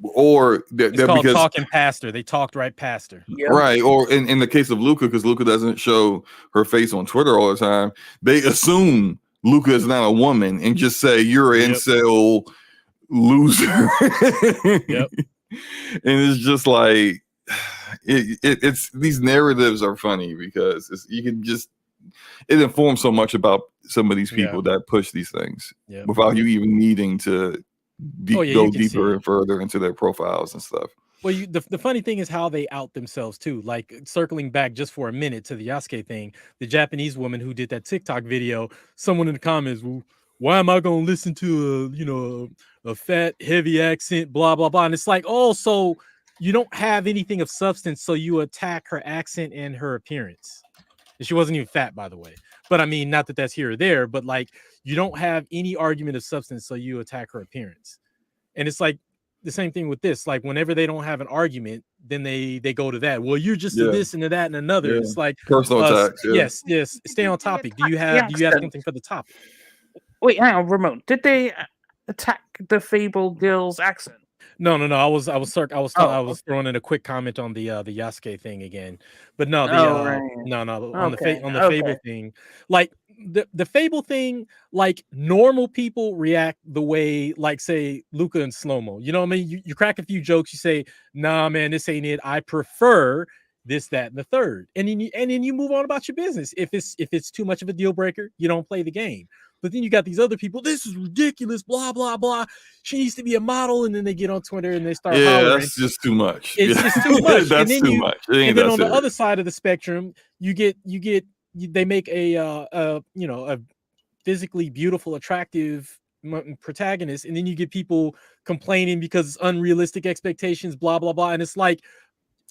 or it's called because talking past her. They talked right past her. Yeah. Right. Or in the case of Luca, because Luca doesn't show her face on Twitter all the time, they assume Luca is not a woman and just say you're an incel loser. Yep. And it's just like it's these narratives are funny because you can just it informs so much about some of these people that push these things without you even needing to go deeper and further into their profiles and stuff. Well, the funny thing is how they out themselves too. Like circling back just for a minute to the Yasuke thing, the Japanese woman who did that TikTok video, someone in the comments, well, why am I going to listen to a fat, heavy accent, blah, blah, blah. And it's like, oh, so you don't have anything of substance. So you attack her accent and her appearance. And she wasn't even fat, by the way. But I mean, not that that's here or there, but like you don't have any argument of substance. So you attack her appearance. And it's like the same thing with this. Like whenever they don't have an argument, then they go to that. Well, you're just a this and a that and another. Yeah. It's like personal attacks. Yes. Stay on topic. Do you have something for the topic? Wait, hang on, Ramon. Did they attack the Fable girl's accent? No. I was Oh, throwing in a quick comment on the Yasuke thing again, but no, right. no Okay. on the Fable thing, like the Fable thing, like normal people react the way like say Luca and Slow-Mo. You know what I mean? You crack a few jokes, you say, "Nah, man, this ain't it. I prefer this, that, and the third," and then you move on about your business. If it's too much of a deal breaker, you don't play the game. But then you got these other people. This is ridiculous. Blah blah blah. She needs to be a model, and then they get on Twitter and they start Yeah, hollering. that's just too much. It's just too much. That's and then too much. It ain't and then that on the serious. other side of the spectrum, they make a physically beautiful, attractive protagonist, and then you get people complaining because it's unrealistic expectations, blah blah blah, and it's like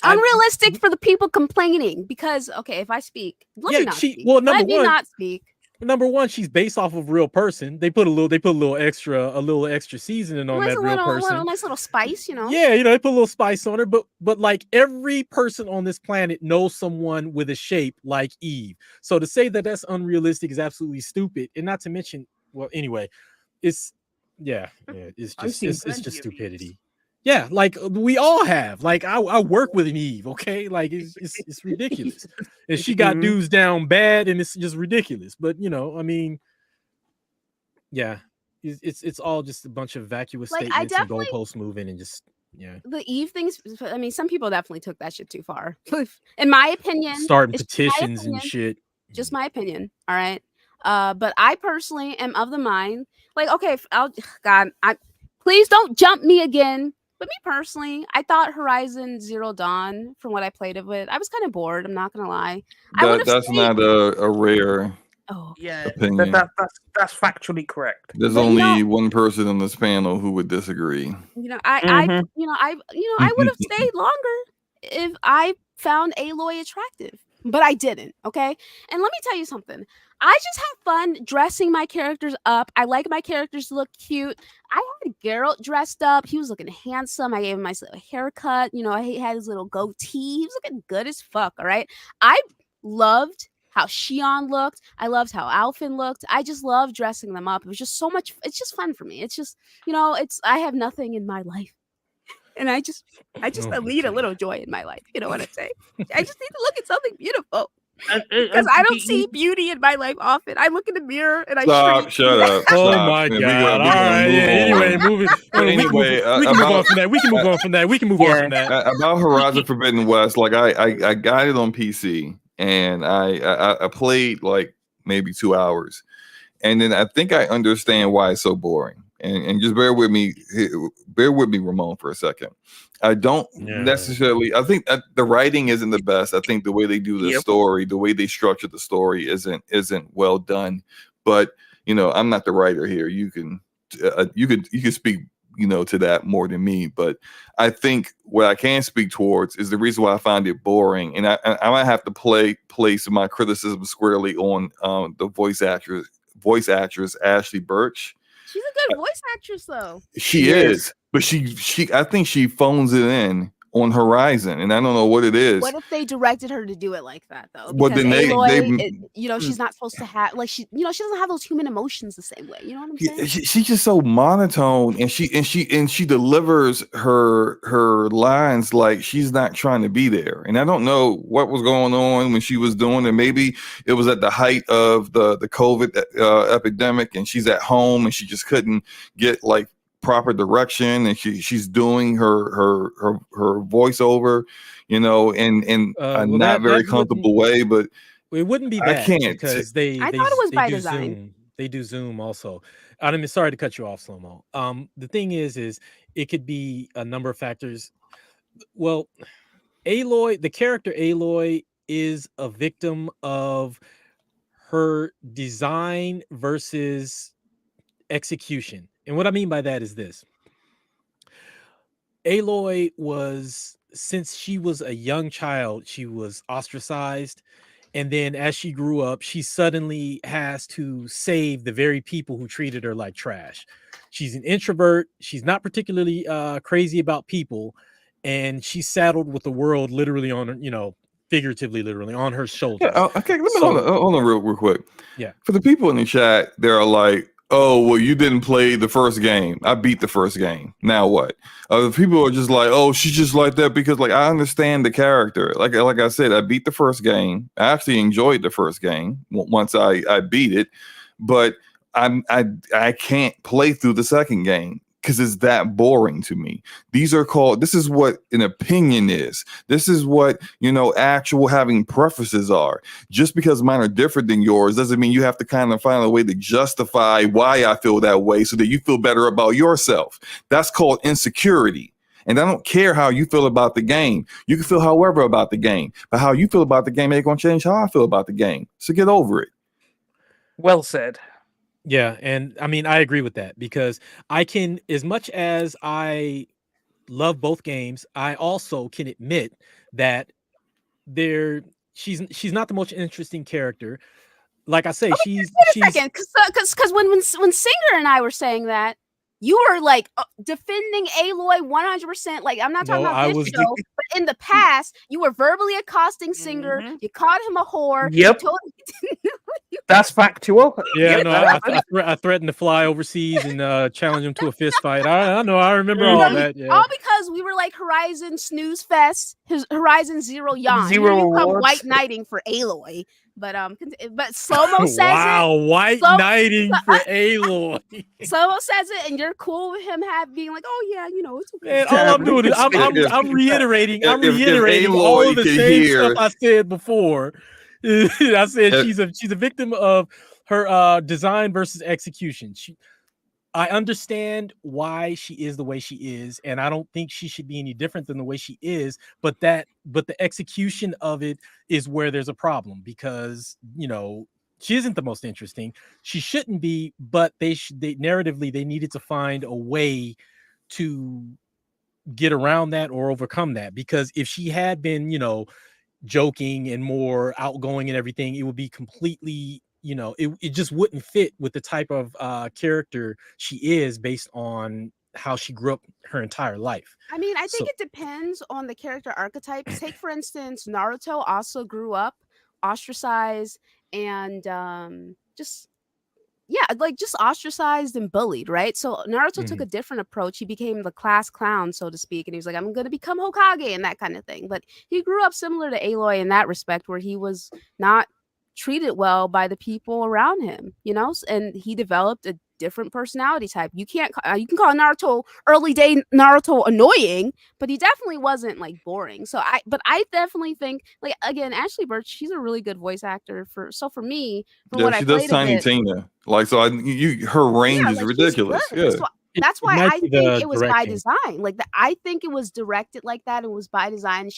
unrealistic for the people complaining because okay, if I speak, let me not speak. Let me not speak. Number one, she's based off of a real person. They put a little extra seasoning on that real person. Nice little spice, you know. Yeah, they put a little spice on her, but like every person on this planet knows someone with a shape like Eve. So to say that that's unrealistic is absolutely stupid. And not to mention, well, anyway, it's just stupidity. Yeah, like we all have. Like I work with an Eve, okay? Like it's ridiculous. And she got dudes down bad, and it's just ridiculous. But I mean, yeah, it's all just a bunch of vacuous statements and goalposts moving and just the Eve things. I mean, some people definitely took that shit too far, in my opinion. Starting petitions and shit. Just my opinion, all right. But I personally am of the mind, like, okay, please don't jump me again. But me personally, I thought Horizon Zero Dawn, from what I played it with, I was kind of bored. I'm not gonna lie. That's not a rare. Opinion. That's factually correct. There's only one person on this panel who would disagree. I would have stayed longer if I found Aloy attractive, but I didn't. Okay, and let me tell you something. I just have fun dressing my characters up. I like my characters to look cute. I had Geralt dressed up. He was looking handsome. I gave him my little haircut. He had his little goatee. He was looking good as fuck. All right. I loved how Shion looked. I loved how Alphen looked. I just love dressing them up. It was just so much. It's just fun for me. It's just, I have nothing in my life. And I just need a little joy in my life. You know what I'm saying? I just need to look at something beautiful. Because I don't see beauty in my life often. I look in the mirror and I shut up. Oh my god! All right. Anyway, moving. Anyway, we can move on from that. We can move on from that. About Horizon Forbidden West, like I got it on PC and I played like maybe 2 hours, and then I think I understand why it's so boring. And just bear with me, Ramon, for a second. I don't necessarily. I think the writing isn't the best. I think the way they do the story, the way they structure the story, isn't well done. But I'm not the writer here. You can speak to that more than me. But I think what I can speak towards is the reason why I find it boring. And I might have to place my criticism squarely on the voice actress Ashley Birch. She's a good voice actress, though. She is, but I think she phones it in on Horizon, and I don't know what it is. What if they directed her to do it like that, though? Well, then she's not supposed to have she doesn't have those human emotions the same way. You know what I'm saying? She's just so monotone, and she delivers her lines like she's not trying to be there. And I don't know what was going on when she was doing it. Maybe it was at the height of the COVID epidemic, and she's at home and she just couldn't get like proper direction, and she's doing her voiceover, in a not very comfortable way. But it wouldn't be that. I can't, because I thought it was by design. They do Zoom also. I'm sorry to cut you off, Slow-Mo. The thing is it could be a number of factors. Well, Aloy, the character Aloy, is a victim of her design versus execution. And what I mean by that is this. Aloy since she was a young child, she was ostracized. And then as she grew up, she suddenly has to save the very people who treated her like trash. She's an introvert. She's not particularly crazy about people. And she's saddled with the world literally figuratively, literally on her shoulders. Okay, let me hold on real quick. Yeah. For the people in the chat, they're like, Oh, well, you didn't play the first game. I beat the first game. Now what? People are just like, oh, she's just like that because, like, I understand the character. Like I said, I beat the first game. I actually enjoyed the first game once I beat it, but I can't play through the second game because it's that boring to me. This is what an opinion is. This is what, actual having preferences are. Just because mine are different than yours doesn't mean you have to kind of find a way to justify why I feel that way so that you feel better about yourself. That's called insecurity. And I don't care how you feel about the game. You can feel however about the game, but how you feel about the game ain't going to change how I feel about the game. So get over it. Well said. Yeah, and I mean, I agree with that because I can, as much as I love both games, I also can admit that she's not the most interesting character. Like I say, Okay, she's wait a second, because when Singer and I were saying that, you were like defending Aloy 100%. Like, I'm not talking No, about I this was show, but in the past, you were verbally accosting Singer. Mhm. You called him a whore. Yep. You told him he didn't know you. That's factual. Yeah, Yep, no, that I, happened. I threatened to fly overseas and challenge him to a fist fight. I know, I remember all that. Yeah, All because we were like Horizon Snooze Fest, his Horizon Zero Yawn. Zero Here you come awards. white knighting for Aloy. But Slow-Mo says wow, white So- knighting for Aloy. Slow-Mo says it, and you're cool with him being like, oh yeah, it's okay. Man, all I'm doing is I'm reiterating if all Aloy of the could same hear- stuff I said before. I said If- she's a victim of her design versus execution. I understand why she is the way she is, and I don't think she should be any different than the way she is. But the execution of it is where there's a problem because she isn't the most interesting. She shouldn't be, but they narratively they needed to find a way to get around that or overcome that, because if she had been joking and more outgoing and everything, it would be completely it just wouldn't fit with the type of character she is based on how she grew up her entire life. I mean, I think So- it depends on the character archetypes. Take, for instance, Naruto also grew up ostracized and just ostracized and bullied, right? So Naruto took a different approach. He became the class clown, so to speak, and he was like, I'm going to become Hokage and that kind of thing. But he grew up similar to Aloy in that respect, where he was not treated well by the people around him, and he developed a different personality type. You can call Naruto early day Naruto annoying, but he definitely wasn't like boring. So I definitely think, like, again, Ashley Birch, she's a really good voice actor for me, from what I she does played Tiny of it. Tina. Like, so her range Yeah, is like, she's ridiculous. good. Yeah. So that's why might I be think the it was by directing. design. Like, I think it was directed like that and was by design.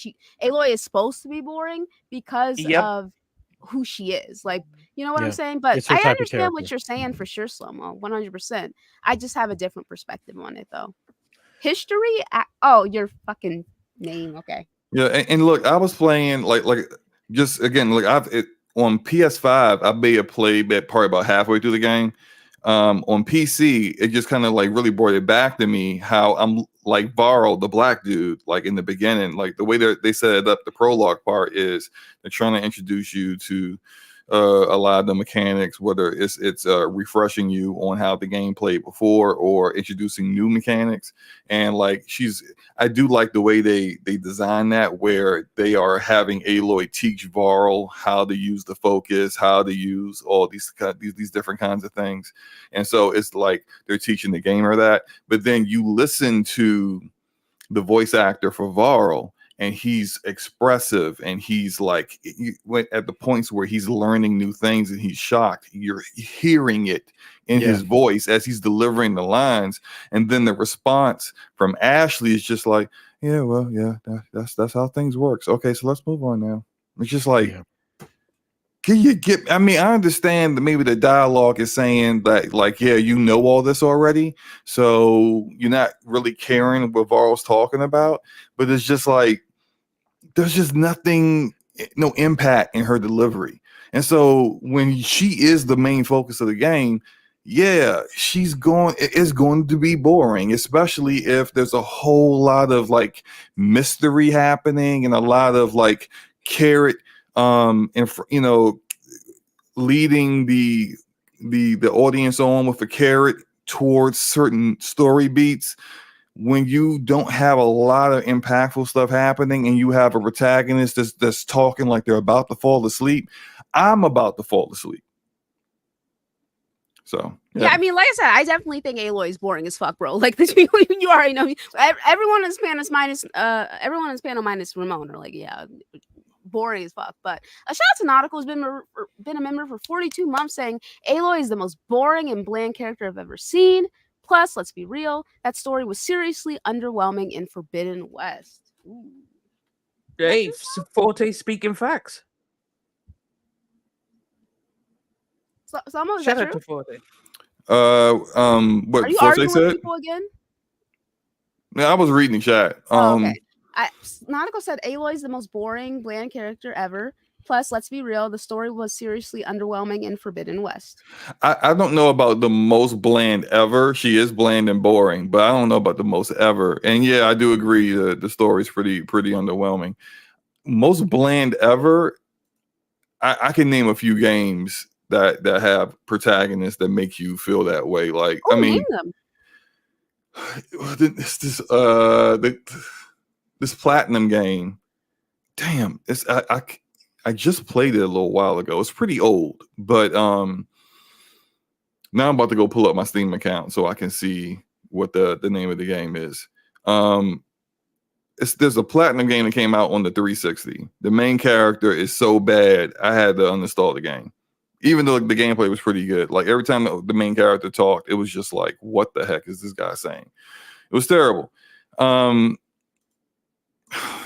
Aloy is supposed to be boring because Yep. of who she is. Like, you know what I'm Yeah, saying? But it's her I type of understand what character. you're saying for sure, Slow-Mo, 100%. I just have a different perspective on it, though. History? Your fucking name. Okay. Yeah, and look, I was playing like just again, like on PS5, I may have played probably about halfway through the game. On PC, it just kind of like really brought it back to me how I'm like Varl, the black dude, like in the beginning, like the way they set it up, the prologue part is they're trying to introduce you to a lot of the mechanics, whether it's refreshing you on how the game played before or introducing new mechanics. And like I do like the way they design that, where they are having Aloy teach Varl how to use the focus, how to use all these different kinds of things. And so it's like they're teaching the gamer that, but then you listen to the voice actor for Varl, and he's expressive, and he's like at the points where he's learning new things and he's shocked. You're hearing it in his voice as he's delivering the lines, and then the response from Ashley is just like, "Yeah, well, yeah, that's how things works. Okay, so let's move on now." It's just like, can you get? I mean, I understand that maybe the dialogue is saying that, like, yeah, you know all this already, so you're not really caring what Varl's talking about, but it's just like, there's just nothing, no impact in her delivery. And so when she is the main focus of the game, yeah, it's going to be boring, especially if there's a whole lot of like mystery happening and a lot of like carrot, and leading the the audience on with a carrot towards certain story beats. When you don't have a lot of impactful stuff happening and you have a protagonist that's talking like they're about to fall asleep, I'm about to fall asleep. So yeah, I mean, like I said, I definitely think Aloy is boring as fuck, bro. Like you already know me. Everyone in this panel minus Ramon are like, yeah, boring as fuck. But a shout out to Nautical, who's been a member for 42 months, saying Aloy is the most boring and bland character I've ever seen. Plus, let's be real, that story was seriously underwhelming in Forbidden West. Ooh. Hey, Forte speaking facts. Samo, is Shout that out true? to Forte. What Are you Forte arguing said? with people again? Yeah, I was reading chat. Okay. Nautical said Aloy is the most boring, bland character ever. Plus, let's be real, the story was seriously underwhelming in Forbidden West. I don't know about the most bland ever. She is bland and boring, but I don't know about the most ever. And yeah, I do agree that the story's pretty underwhelming. Most bland ever, I can name a few games that have protagonists that make you feel that way. Like, Oh, I mean, name them. This Platinum game. Damn, I just played it a little while ago. It's pretty old, but now I'm about to go pull up my Steam account so I can see what the name of the game is. There's a Platinum game that came out on the 360. The main character is so bad, I had to uninstall the game. Even though the gameplay was pretty good. Like every time the main character talked, it was just like, what the heck is this guy saying? It was terrible. Damn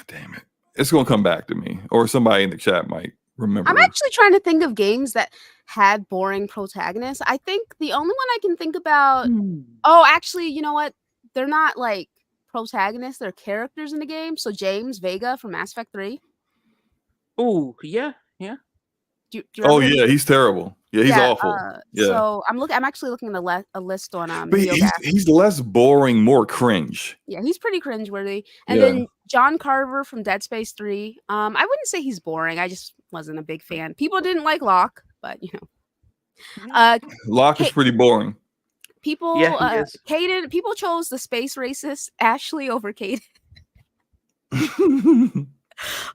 it. It's gonna come back to me, or somebody in the chat might remember. I'm actually trying to think of games that had boring protagonists. I think the only one I can think about. Oh, actually, you know what? They're not like protagonists; they're characters in the game. So James Vega from Mass Effect 3. Oh, yeah. Do you Oh remember yeah, he's terrible. Yeah, he's awful. Yeah. So I'm actually looking at a list on but he's less boring, more cringe. Yeah, he's pretty cringeworthy. And then John Carver from Dead Space 3. I wouldn't say he's boring. I just wasn't a big fan. People didn't like Locke, but you know. Locke is pretty boring. People Caden, people chose the space racist Ashley over Caden.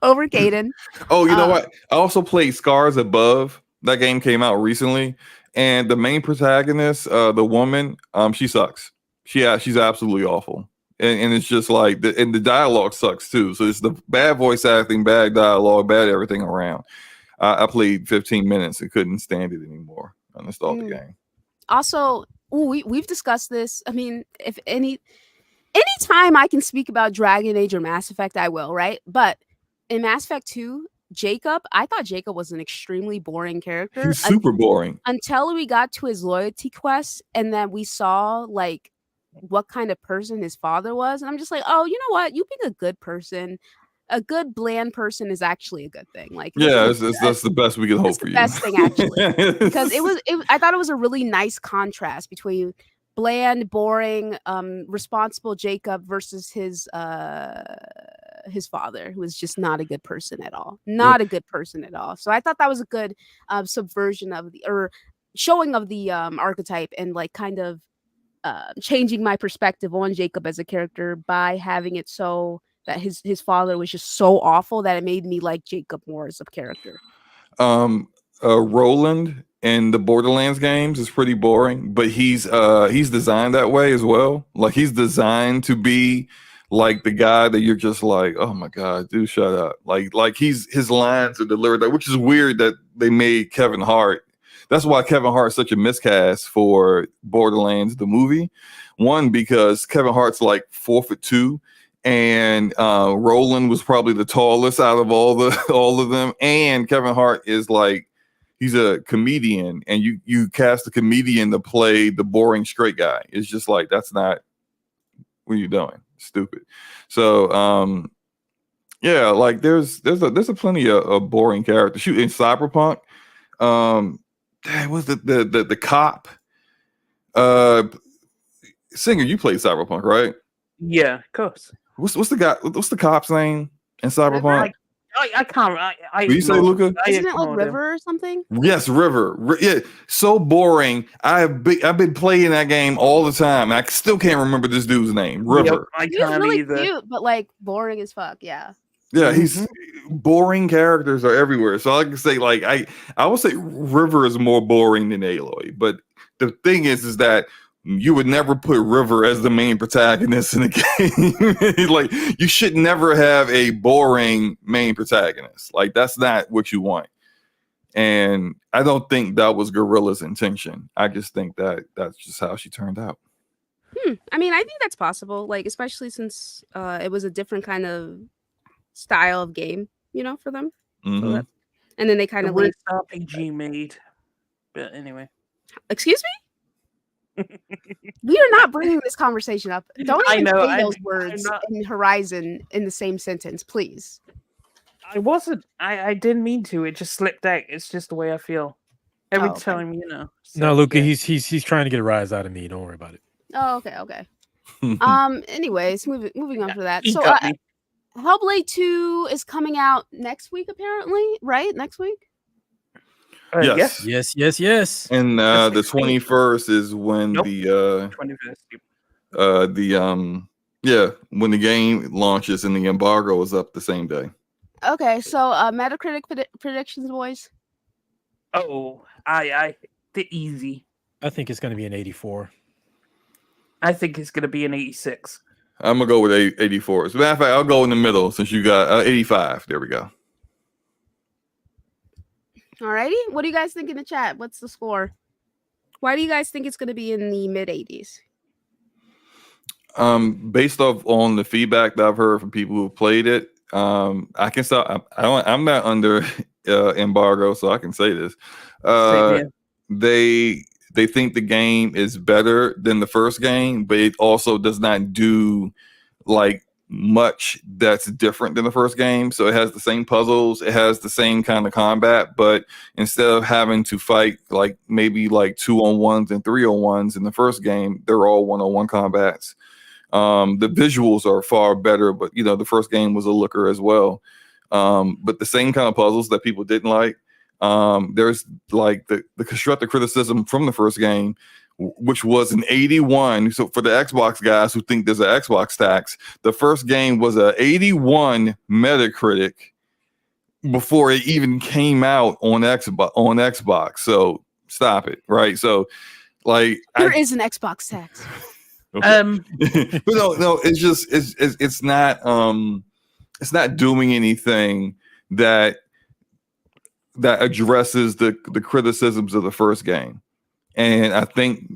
Over Caden. Oh, you know what? I also played Scars Above. That game came out recently, and the main protagonist, the woman, she sucks. She's absolutely awful, and it's just like the dialogue sucks too. So it's the bad voice acting, bad dialogue, bad everything around. I played 15 minutes and couldn't stand it anymore. I uninstalled the game. Also, we've discussed this. I mean, if anytime I can speak about Dragon Age or Mass Effect, I will, right? But in Mass Effect 2, Jacob, I thought Jacob was an extremely boring character. He's super boring. Until we got to his loyalty quest and then we saw like what kind of person his father was. And I'm just like, oh, you know what? You being a good person, a good bland person is actually a good thing. Like, yeah, that's the best we can hope for you. Best thing actually, because I thought it was a really nice contrast between bland, boring, responsible Jacob versus his father, who was just not a good person at all. Not a good person at all. So I thought that was a good subversion of showing of the archetype and like kind of changing my perspective on Jacob as a character by having it so that his father was just so awful that it made me like Jacob more as a character. Roland in the Borderlands games is pretty boring, but he's designed that way as well. Like he's designed to be like the guy that you're just like, oh my god, dude, shut up. Like his lines are delivered, which is weird that they made Kevin Hart. That's why Kevin Hart's such a miscast for Borderlands the movie. One, because Kevin Hart's like 4'2", and Roland was probably the tallest out of all of them. And Kevin Hart is like, he's a comedian, and you cast a comedian to play the boring straight guy. It's just like, that's not what you're doing. Stupid. So yeah, like there's a plenty of boring characters. Shoot, in Cyberpunk, what's the cop? Singer, you played Cyberpunk, right? Yeah, of course. What's the cop's name in Cyberpunk? I can't. I What you say, ignored- Luca? I Isn't it like ignored him. River or something? Yes, River. Yeah, so boring. I've been playing that game all the time. I still can't remember this dude's name. Yep, River. I He was can't really either. cute, but like boring as fuck. Yeah. Yeah, he's boring. Characters are everywhere. So I can say, like, I would say River is more boring than Aloy. But the thing is that you would never put River as the main protagonist in the game. Like, you should never have a boring main protagonist. Like, that's not what you want. And I don't think that was Gorilla's intention. I just think that that's just how she turned out. I mean, I think that's possible. Like, especially since it was a different kind of style of game, for them. So Mhm. that, and then they kind The of leave. worst RPG made. But anyway. Excuse me? We are not bringing this conversation up. Don't I even know, say I'm those words not- in Horizon in the same sentence, please. I wasn't. I didn't mean to. It just slipped out. It's just the way I feel. Every Oh, okay. time, No, so, Luca, yeah. he's trying to get a rise out of me. Don't worry about it. Oh, okay. Anyways, moving on Yeah, for that. he So, got me. Hellblade 2 is coming out next week, apparently, right? Next week? Yes. Yes. And That's the next week. 21st is when Nope. the 21st. when the game launches and the embargo is up the same day. Okay, so Metacritic predictions, boys. Oh, the easy. I think it's going to be an 84. I think it's gonna be an 86. I'm gonna go with 84. As a matter of fact, I'll go in the middle since you got 85. There we go. Alrighty, what do you guys think in the chat? What's the score? Why do you guys think it's going to be in the mid 80s? Based off on the feedback that I've heard from people who played it, I can say I'm not under embargo, so I can say this. Same here. They think the game is better than the first game, but it also does not do like much that's different than the first game. So it has the same puzzles, it has the same kind of combat, but instead of having to fight like maybe like 2-on-1s and 3-on-1s in the first game, they're all 1-on-1 combats. The visuals are far better, but the first game was a looker as well. But the same kind of puzzles that people didn't like. There's like the constructive criticism from the first game, which was an 81. So for the Xbox guys who think there's an Xbox tax, the first game was a 81 Metacritic before it even came out on Xbox. So stop it, right? So like There is an Xbox tax. Okay. But no, it's just it's not doing anything that addresses the criticisms of the first game. And I think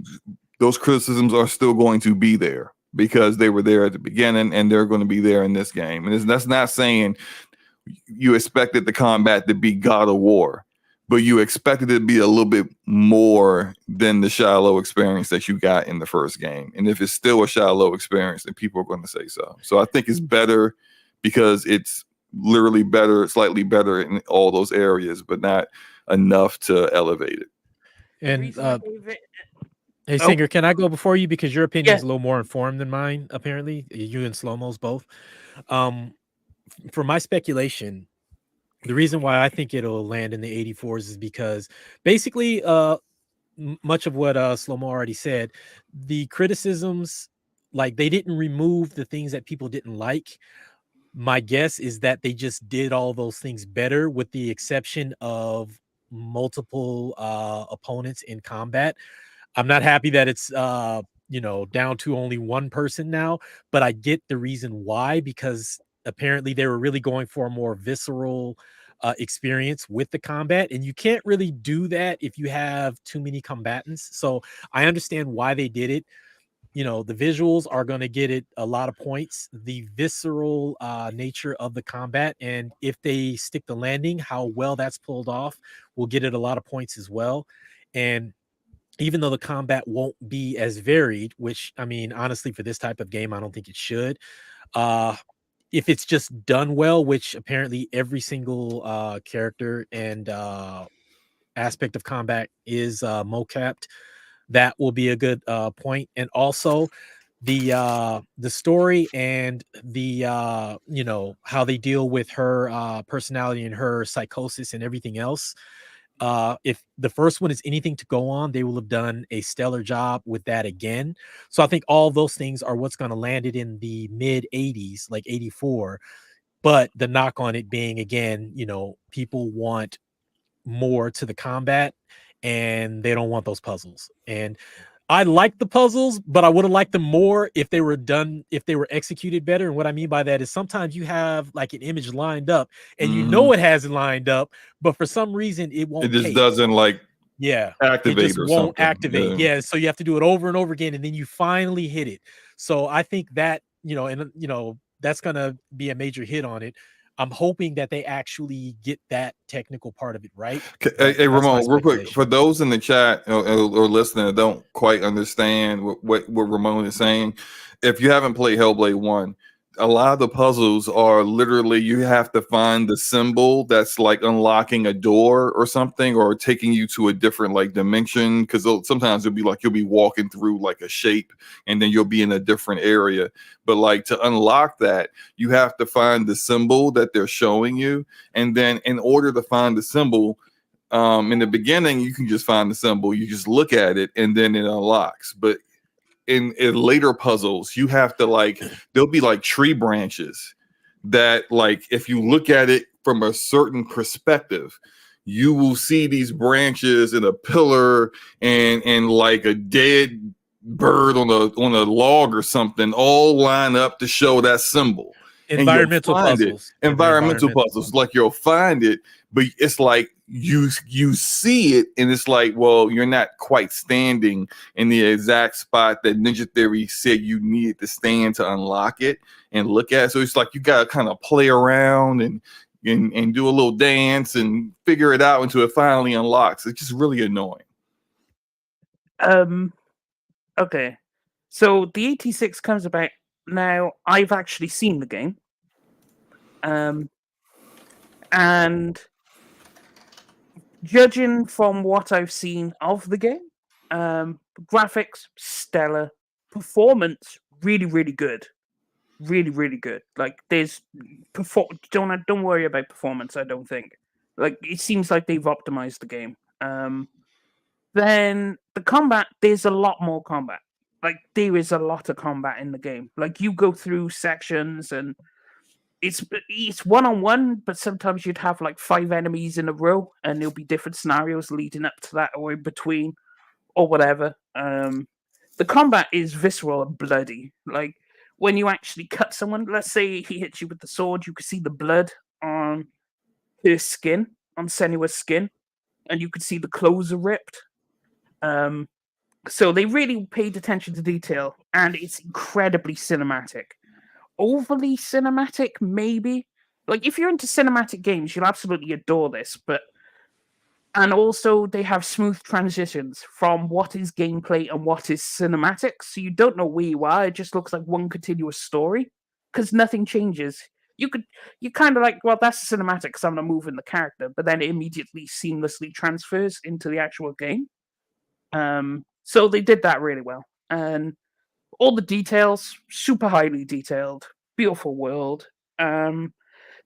those criticisms are still going to be there because they were there at the beginning and they're going to be there in this game. And that's not saying you expected the combat to be God of War, but you expected it to be a little bit more than the shallow experience that you got in the first game. And if it's still a shallow experience, then people are going to say so. So I think it's better because it's literally better, slightly better in all those areas, but not enough to elevate it. And hey, Singer, can I go before you because your opinion is a little more informed than mine? Apparently, you and Slow-Mo's both. For my speculation, the reason why I think it'll land in the 84s is because basically, much of what Slow-Mo already said, the criticisms, like they didn't remove the things that people didn't like. My guess is that they just did all those things better, with the exception of multiple opponents in combat. I'm not happy that it's down to only one person now, but I get the reason why, because apparently they were really going for a more visceral experience with the combat, and you can't really do that if you have too many combatants. So I understand why they did it. The visuals are going to get it a lot of points, the visceral nature of the combat, and if they stick the landing, how well that's pulled off will get it a lot of points as well. And even though the combat won't be as varied, which, I mean, honestly, for this type of game, I don't think it should. If it's just done well, which apparently every single character and aspect of combat is mocapped, that will be a good point. And also, the story and the you know, how they deal with her personality and her psychosis and everything else. If the first one is anything to go on, they will have done a stellar job with that again. So I think all those things are what's going to land it in the mid 80s, like 84. But the knock on it being, again, you know, people want more to the combat and they don't want those puzzles. And I like the puzzles, but I would have liked them more if they were done, if they were executed better. And what I mean by that is sometimes you have like an image lined up and you know it has it lined up, but for some reason it It won't just take. doesn't like Yeah, it activate just or won't something. activate. Yeah, so you have to do it over and over again, and then you finally hit it. So I think that, you know, and you know, that's gonna be a major hit on it. I'm hoping that they actually get that technical part of it right. Hey, But hey, that's my Ramon, real quick, for speculation. those in the chat or listening that don't quite understand what Ramon is saying, if you haven't played Hellblade 1, a lot of the puzzles are literally you have to find the symbol that's like unlocking a door or something, or taking you to a different like dimension. Because sometimes it'll be like you'll be walking through like a shape and then you'll be in a different area. But like to unlock that, you have to find the symbol that they're showing you. And then in order to find the symbol, in the beginning, you can just find the symbol, you just look at it, and then it unlocks. But in later puzzles, you have to like, there'll be like tree branches that like, if you look at it from a certain perspective, you will see these branches in a pillar and like a dead bird on a log or something, all line up to show that symbol. Environmental puzzles. Environmental puzzles. Like you'll find it, but it's like you see it, and it's like, well, you're not quite standing in the exact spot that Ninja Theory said you needed to stand to unlock it and look at it. So it's like you gotta kind of play around and do a little dance and figure it out until it finally unlocks. It's just really annoying. Okay. So the 86 comes about now. I've actually seen the game. And judging from what I've seen of the game, graphics stellar, performance really, really good, really, really good. Like there's don't worry about performance. I don't think. Like it seems like they've optimized the game. Then the combat, there's a lot more combat. Like there is a lot of combat in the game. Like you go through sections and it's one-on-one, but sometimes you'd have like 5 enemies in a row and there'll be different scenarios leading up to that or in between or whatever. The combat is visceral and bloody. Like when you actually cut someone, let's say he hits you with the sword, you can see the blood on her skin, on Senua's skin, and you could see the clothes are ripped. So they really paid attention to detail, and it's incredibly cinematic. Overly cinematic, maybe. Like if you're into cinematic games, you'll absolutely adore this. And also they have smooth transitions from what is gameplay and what is cinematic, so you don't know where you are. It just looks like one continuous story because nothing changes. You kind of like, well, that's a cinematic because I'm not moving the character, but then it immediately seamlessly transfers into the actual game. So they did that really well, and all the details super highly detailed, beautiful world. The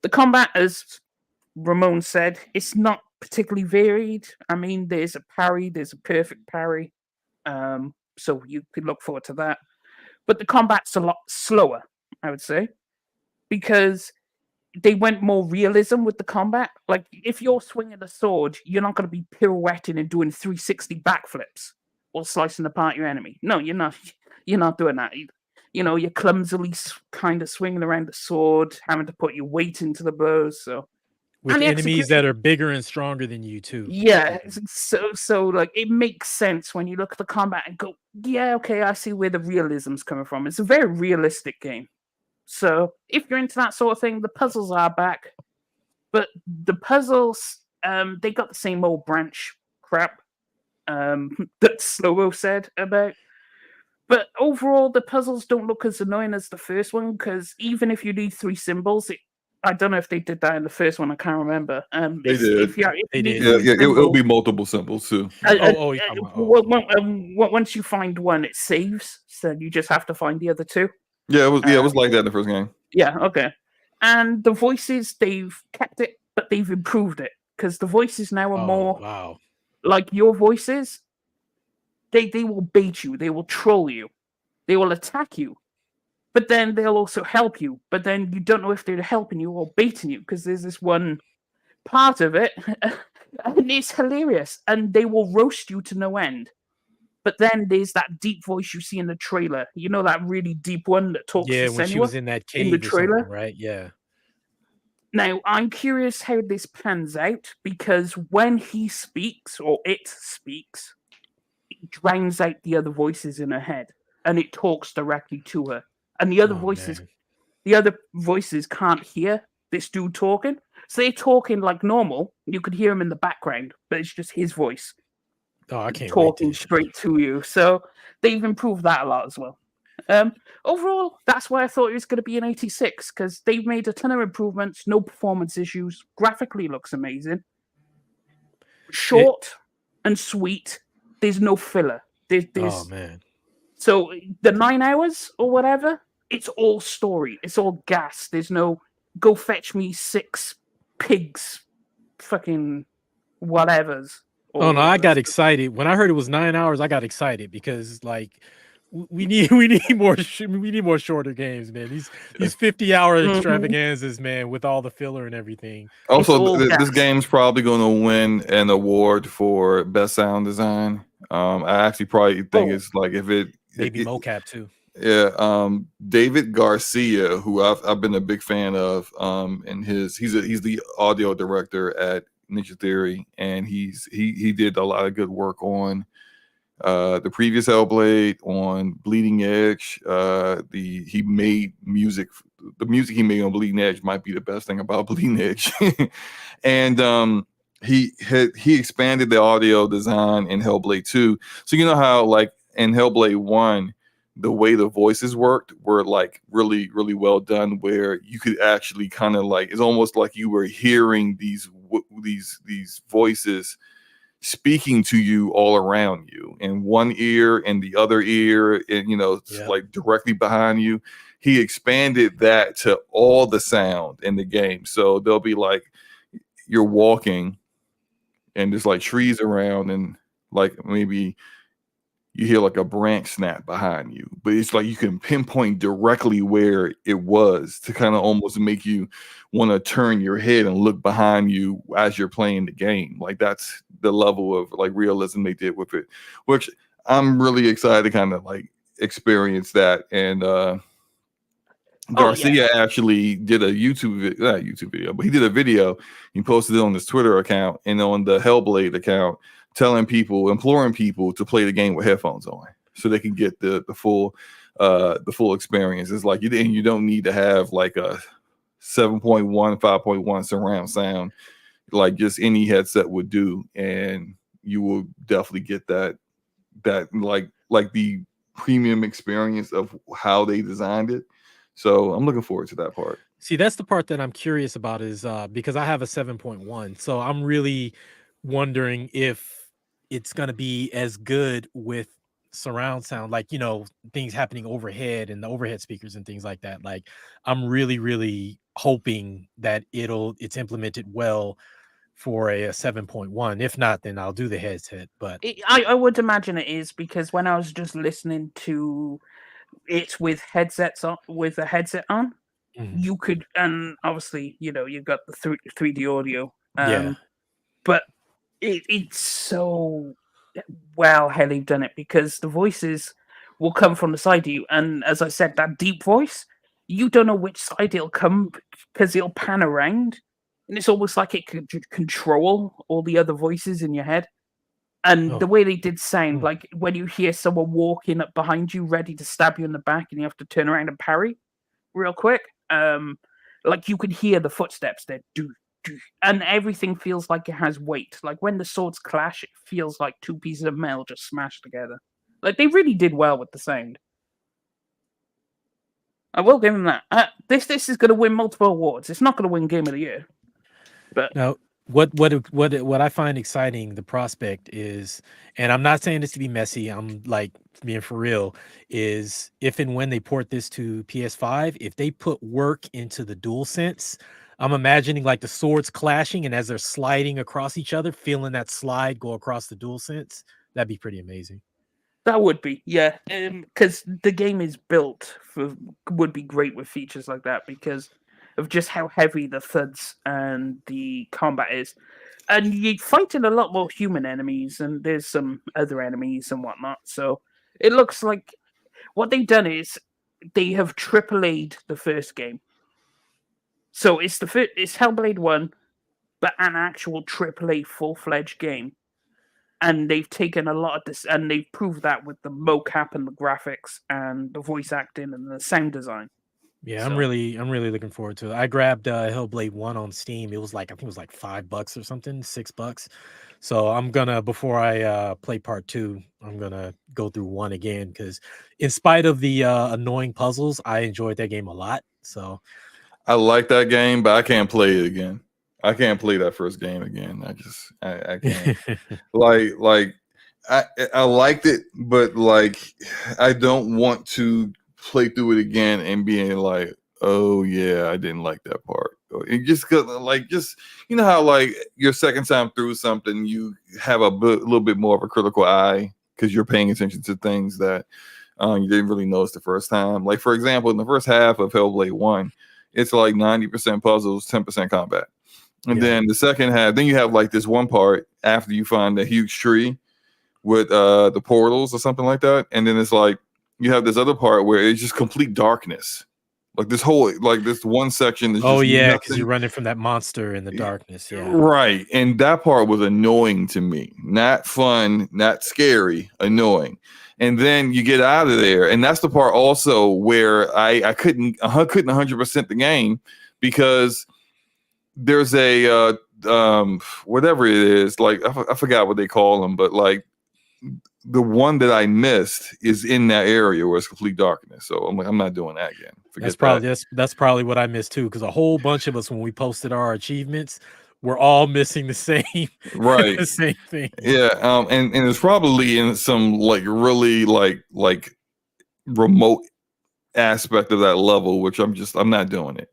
combat, as Ramon said, it's not particularly varied. I mean, there's a parry, there's a perfect parry, so you could look forward to that. But the combat's a lot slower, I would say, because they went more realism with the combat. Like if you're swinging a sword, you're not going to be pirouetting and doing 360 backflips or slicing apart your enemy. No, you're not. You're not doing that. You're clumsily kind of swinging around the sword, having to put your weight into the blows. So with enemies that are bigger and stronger than you too. Yeah, so like it makes sense when you look at the combat and go, yeah, okay, I see where the realism's coming from. It's a very realistic game. So if you're into that sort of thing, the puzzles are back. But the puzzles, they got the same old branch crap that Slobo said about. But overall, the puzzles don't look as annoying as the first one, because even if you need 3 symbols, I don't know if they did that in the first one. I can't remember. They did. If you They need did. Yeah, a it'll symbol, be multiple symbols too. You're talking about, once you find one, it saves. So you just have to find the other two. Yeah, it was like that in the first game. Yeah, okay. And the voices, they've kept it, but they've improved it because the voices now are more wow. like your voices. They will bait you. They will troll you. They will attack you. But then they'll also help you. But then you don't know if they're helping you or baiting you because there's this one part of it, and it's hilarious. And they will roast you to no end. But then there's that deep voice you see in the trailer. You know that really deep one that talks Yeah, to when she Senua was in that in the cave or something, trailer. right? Yeah. Now, I'm curious how this pans out because when he speaks or it speaks, it drowns out the other voices in her head and it talks directly to her. And the other voices can't hear this dude talking. So they're talking like normal. You could hear him in the background, but it's just his voice Oh, I can't wait talking straight to you. So they've improved that a lot as well. Overall, that's why I thought it was going to be an 86 because they've made a ton of improvements, no performance issues, graphically looks amazing, short and sweet. There's no filler. Oh man. So the 9 hours or whatever, it's all story. It's all gas. There's no go fetch me 6 pigs, fucking whatevers. Oh no, I got excited when I heard it was 9 hours. I got excited because like we need more shorter games, man. These 50-hour extravaganzas, man, with all the filler and everything. Also, this game's probably going to win an award for best sound design. I actually probably think it's like if it maybe mocap too. Yeah, David Garcia, who I've been a big fan of, and he's the audio director at Ninja Theory, and he did a lot of good work on the previous Hellblade, on Bleeding Edge. He made music. The music he made on Bleeding Edge might be the best thing about Bleeding Edge, and he expanded the audio design in Hellblade 2. So you know how like in Hellblade 1, the way the voices worked were like really, really well done, where you could actually kind of like, it's almost like you were hearing these voices speaking to you all around you in one ear and the other ear, and like directly behind you. He expanded that to all the sound in the game. So there'll be like you're walking and there's like trees around, and like maybe you hear like a branch snap behind you, but it's like you can pinpoint directly where it was to kind of almost make you want to turn your head and look behind you as you're playing the game. Like that's the level of like realism they did with it, which I'm really excited to kind of like experience that. And Garcia actually did a not YouTube video, but he did a video. He posted it on his Twitter account and on the Hellblade account, imploring people to play the game with headphones on, so they can get the full experience. It's like you don't need to have like a 7.1, 5.1 surround sound, like just any headset would do, and you will definitely get that like the premium experience of how they designed it. So I'm looking forward to that part. See, that's the part that I'm curious about is because I have a 7.1, so I'm really wondering if it's going to be as good with surround sound, like things happening overhead and the overhead speakers and things like that. Like I'm really, really hoping that it's implemented well for a 7.1. If not, then I'll do the headset. But I would imagine it is, because when I was just listening to it with headsets on, with a headset on, you could, and obviously you've got the 3D audio, but it's so well how they've done it, because the voices will come from the side of you, and as I said, that deep voice, you don't know which side it'll come, because it'll pan around, and it's almost like it could control all the other voices in your head. And the way they did sound, like when you hear someone walking up behind you ready to stab you in the back and you have to turn around and parry real quick, like you could hear the footsteps there, and everything feels like it has weight. Like when the swords clash, it feels like two pieces of metal just smashed together. Like they really did well with the sound. I will give him that. This is going to win multiple awards. It's not going to win Game of the Year, but Now, what I find exciting, the prospect is, and I'm not saying this to be messy, I'm like being for real, is if and when they port this to PS5, if they put work into the DualSense, I'm imagining like the swords clashing, and as they're sliding across each other, feeling that slide go across the DualSense. That'd be pretty amazing. that would be, yeah, because the game is built would be great with features like that because of just how heavy the thuds and the combat is. And you're fighting a lot more human enemies, and there's some other enemies and whatnot. So it looks like what they've done is they have AAA'd the first game. So it's it's Hellblade 1, but an actual AAA full-fledged game. And they've taken a lot of this, and they've proved that with the mocap and the graphics and the voice acting and the sound design. Yeah, So- I'm really looking forward to it. I grabbed Hellblade 1 on Steam. It was like, I think it was like $5 or something, $6. So I'm gonna, before I play part 2, I'm gonna go through 1 again because in spite of the annoying puzzles, I enjoyed that game a lot. So I like that game, but I can't play it again. I can't play that first game again. I can't. like I liked it, but like I don't want to play through it again and being like, oh yeah, I didn't like that part. It just like just you know how like your second time through something, you have a little bit more of a critical eye because you're paying attention to things that you didn't really notice the first time. Like for example, in the first half of Hellblade 1, it's like 90% puzzles, 10% combat. And then the second half, then you have like this one part after you find a huge tree with the portals or something like that. And then it's like you have this other part where it's just complete darkness. Like this whole like this one section is oh just yeah, nothing. because you're running from that monster in the darkness. Yeah. Right. And that part was annoying to me. Not fun, not scary, annoying. And then you get out of there. And that's the part also where I couldn't 100% the game because there's a whatever it is, like I forgot what they call them, but like the one that I missed is in that area where it's complete darkness. So I'm like, I'm not doing that again. Forget That's probably what I missed too, because a whole bunch of us, when we posted our achievements, we're all missing the same right. the same thing. Yeah. And it's probably in some like really like remote aspect of that level, which I'm not doing it.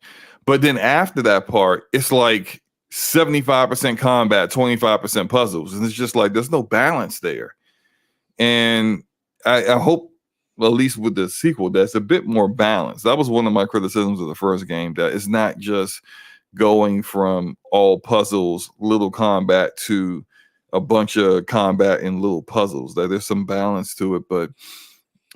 But then after that part, it's like 75% combat, 25% puzzles. And it's just like there's no balance there. And I hope, at least with the sequel, that's a bit more balanced. That was one of my criticisms of the first game, that it's not just going from all puzzles, little combat, to a bunch of combat and little puzzles. That there's some balance to it, but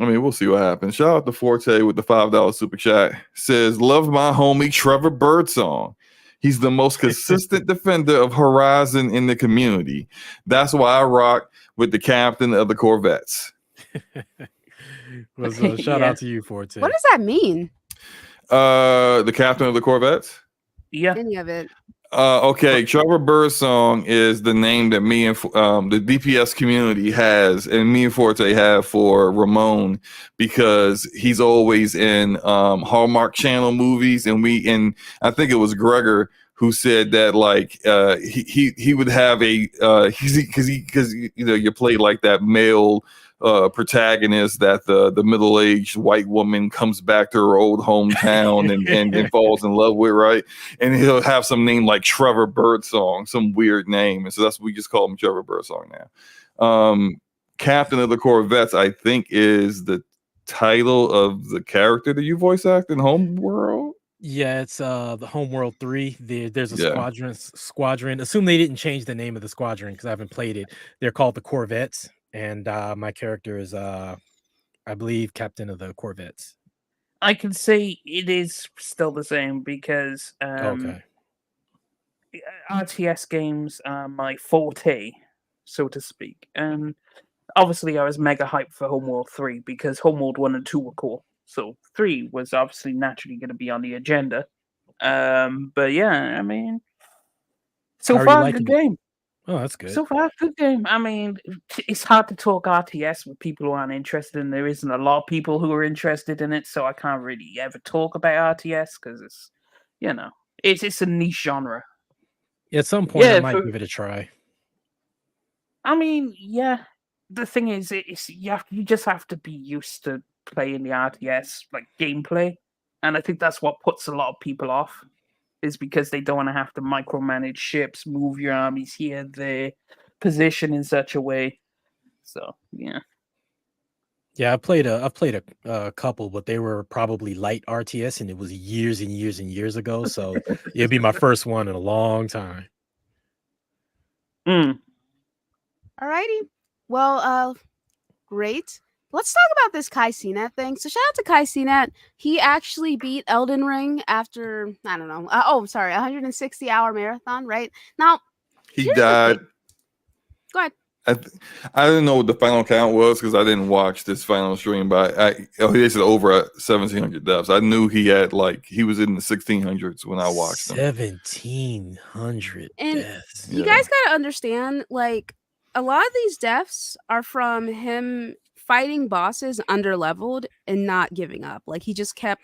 I mean, we'll see what happens. Shout out to Forte with the $5 super chat. Says, love my homie Trevor Birdsong. He's the most consistent defender of Horizon in the community. That's why I rock with the captain of the Corvettes. Shout out to you, Forte. What does that mean? The captain of the Corvettes? Yeah. Any of it? Okay, Trevor Birdsong is the name that me and the DPS community has, and me and Forte have for Ramon, because he's always in Hallmark Channel movies, and I think it was Gregor who said that like he would have a because you know you play like that male protagonist that the middle-aged white woman comes back to her old hometown and falls in love with, right? And he'll have some name like Trevor Birdsong, some weird name, and so that's what we just call him, Trevor Birdsong now. Captain of the Corvettes, I think, is the title of the character that you voice act in Homeworld. Yeah, it's the Homeworld 3. There's a squadron. Assume they didn't change the name of the squadron because I haven't played it. They're called the Corvettes. And my character is, I believe, captain of the Corvettes. I can say it is still the same because Okay. RTS games are my forte, so to speak. And obviously, I was mega hyped for Homeworld 3 because Homeworld 1 and 2 were cool. So 3 was obviously naturally going to be on the agenda. But yeah, I mean, so far, good game. Oh, that's good. So far, good game. I mean, it's hard to talk RTS with people who aren't interested, and there isn't a lot of people who are interested in it, so I can't really ever talk about RTS because it's, it's a niche genre. At some point, I Yeah, might give it a try. I mean, yeah. The thing is, you just have to be used to playing the RTS like gameplay, and I think that's what puts a lot of people off, is because they don't want to have to micromanage ships, move your armies here, there, position in such a way. So yeah. Yeah, I've played a couple, but they were probably light RTS, and it was years and years and years ago. So it'd be my first one in a long time. Mm. Alrighty. Well, great. Let's talk about this Kai Cenat thing. So shout out to Kai Cenat. He actually beat Elden Ring after, I don't know. 160-hour marathon, right? Now, He here's the died. thing. Go ahead. I didn't know what the final count was because I didn't watch this final stream. But he said over 1,700 deaths. I knew he had he was in the 1,600s when I watched him. 1,700 And deaths. you guys gotta understand, like, a lot of these deaths are from him fighting bosses under-leveled and not giving up. Like, he just kept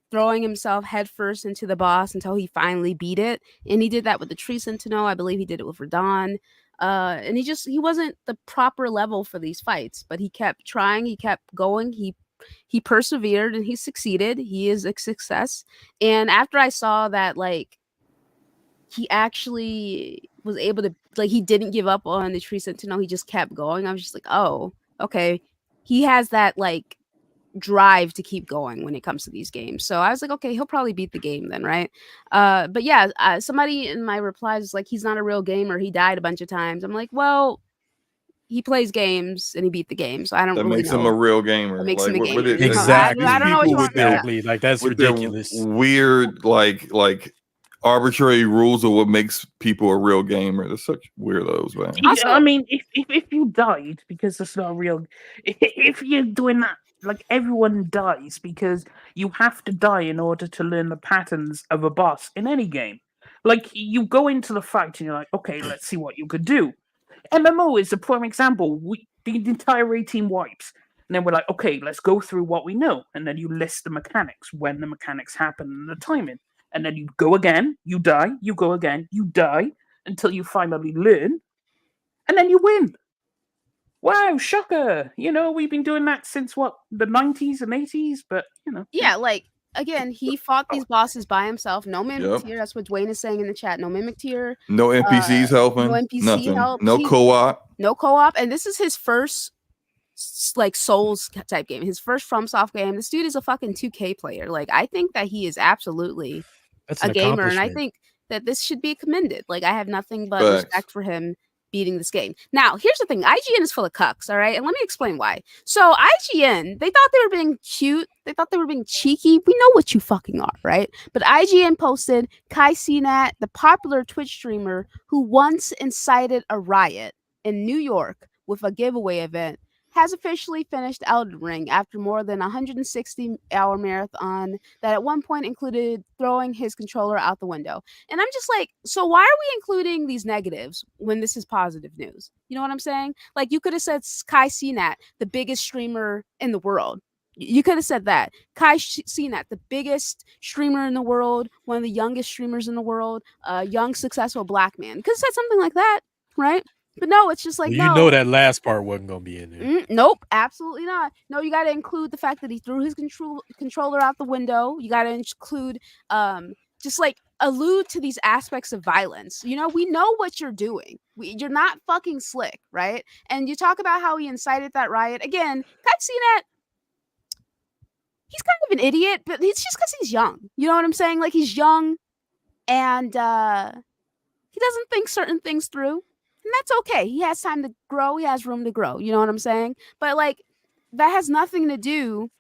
throwing himself headfirst into the boss until he finally beat it. And he did that with the Tree Sentinel. I believe he did it with Radon. And he wasn't the proper level for these fights, but he kept trying, he kept going, he persevered, and he succeeded. He is a success. And after I saw that, like, he actually was able to, like, he didn't give up on the Tree Sentinel, he just kept going. I was just like, oh, okay. He has that, like, drive to keep going when it comes to these games. So I was like, okay, he'll probably beat the game then, right? But yeah, somebody in my replies was like, he's not a real gamer, he died a bunch of times. I'm like, well, he plays games and he beat the game, so I don't That really makes know. him a real gamer. That makes him a gamer. Exactly. I don't know what you want. Exactly. Like, that's with their ridiculous. weird, like arbitrary rules of what makes people a real gamer. They're such weirdos, man. Also, I mean, if you died because it's not real, if you're doing that, like, everyone dies because you have to die in order to learn the patterns of a boss in any game. Like, you go into the fight and you're like, okay, let's see what you could do. MMO is a prime example. The entire 18 wipes. And then we're like, okay, let's go through what we know. And then you list the mechanics, when the mechanics happen, and the timing. And then you go again, you die, you go again, you die, until you finally learn. And then you win. Wow, shocker. We've been doing that since, what, the 90s and 80s? But, yeah, like, again, he fought these bosses by himself. No mimic tier. That's what Dwayne is saying in the chat. No mimic tier. No NPCs helping. No NPC nothing. help. No co-op. No co-op. And this is his first, like, Souls type game. His first FromSoft game. This dude is a fucking 2K player. Like, I think that he is absolutely a gamer, and I think that this should be commended. Like, I have nothing but respect for him beating this game. Now, here's the thing. IGN is full of cucks, all right? And let me explain why. So IGN, they thought they were being cute. They thought they were being cheeky. We know what you fucking are, right? But IGN posted Kai Cenat, the popular Twitch streamer who once incited a riot in New York with a giveaway event, has officially finished Elden Ring after more than 160-hour marathon that at one point included throwing his controller out the window. And I'm just like, so why are we including these negatives when this is positive news? You know what I'm saying? Like, you could have said Kai Cenat, the biggest streamer in the world. You could have said that. Kai Cenat, the biggest streamer in the world, one of the youngest streamers in the world, a young, successful black man. You could have said something like that, right? But no, it's just like, well, no. You know that last part wasn't going to be in there. Nope, absolutely not. No, you got to include the fact that he threw his controller out the window. You got to include, just like allude to these aspects of violence. We know what you're doing. You're not fucking slick, right? And you talk about how he incited that riot. Again, Kai Cenat, he's kind of an idiot, but it's just because he's young. You know what I'm saying? Like, he's young and he doesn't think certain things through. And that's okay. He has time to grow. He has room to grow. You know what I'm saying? But, like, that has nothing to do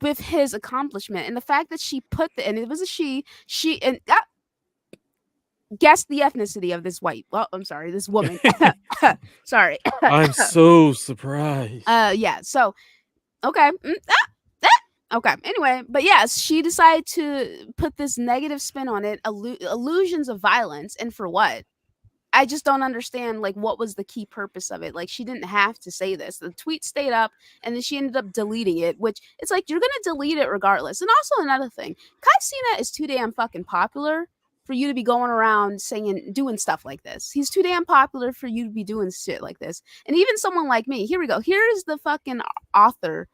with his accomplishment. And the fact that she put and it was a she, and guess the ethnicity of this this woman. Sorry. I'm so surprised. Yeah. So, okay. Okay. Anyway, but yes, she decided to put this negative spin on it, illusions of violence. And for what? I just don't understand, like, what was the key purpose of it. Like, she didn't have to say this. The tweet stayed up, and then she ended up deleting it, which it's like, you're gonna delete it regardless. And also another thing, Kai Cenat is too damn fucking popular for you to be going around doing stuff like this. He's too damn popular for you to be doing shit like this. And even someone like me, here we go. Here is the fucking author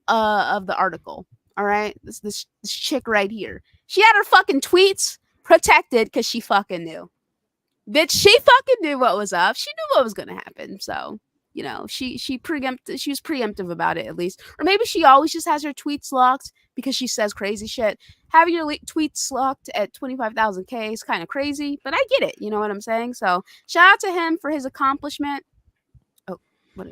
of the article. All right, this chick right here. She had her fucking tweets protected because she fucking knew. Bitch, she fucking knew what was up. She knew what was gonna happen. So, you know, she was preemptive about it, at least. Or maybe she always just has her tweets locked because she says crazy shit. Having your tweets locked at 25,000K is kind of crazy, but I get it. You know what I'm saying? So shout out to him for his accomplishment. Oh, what?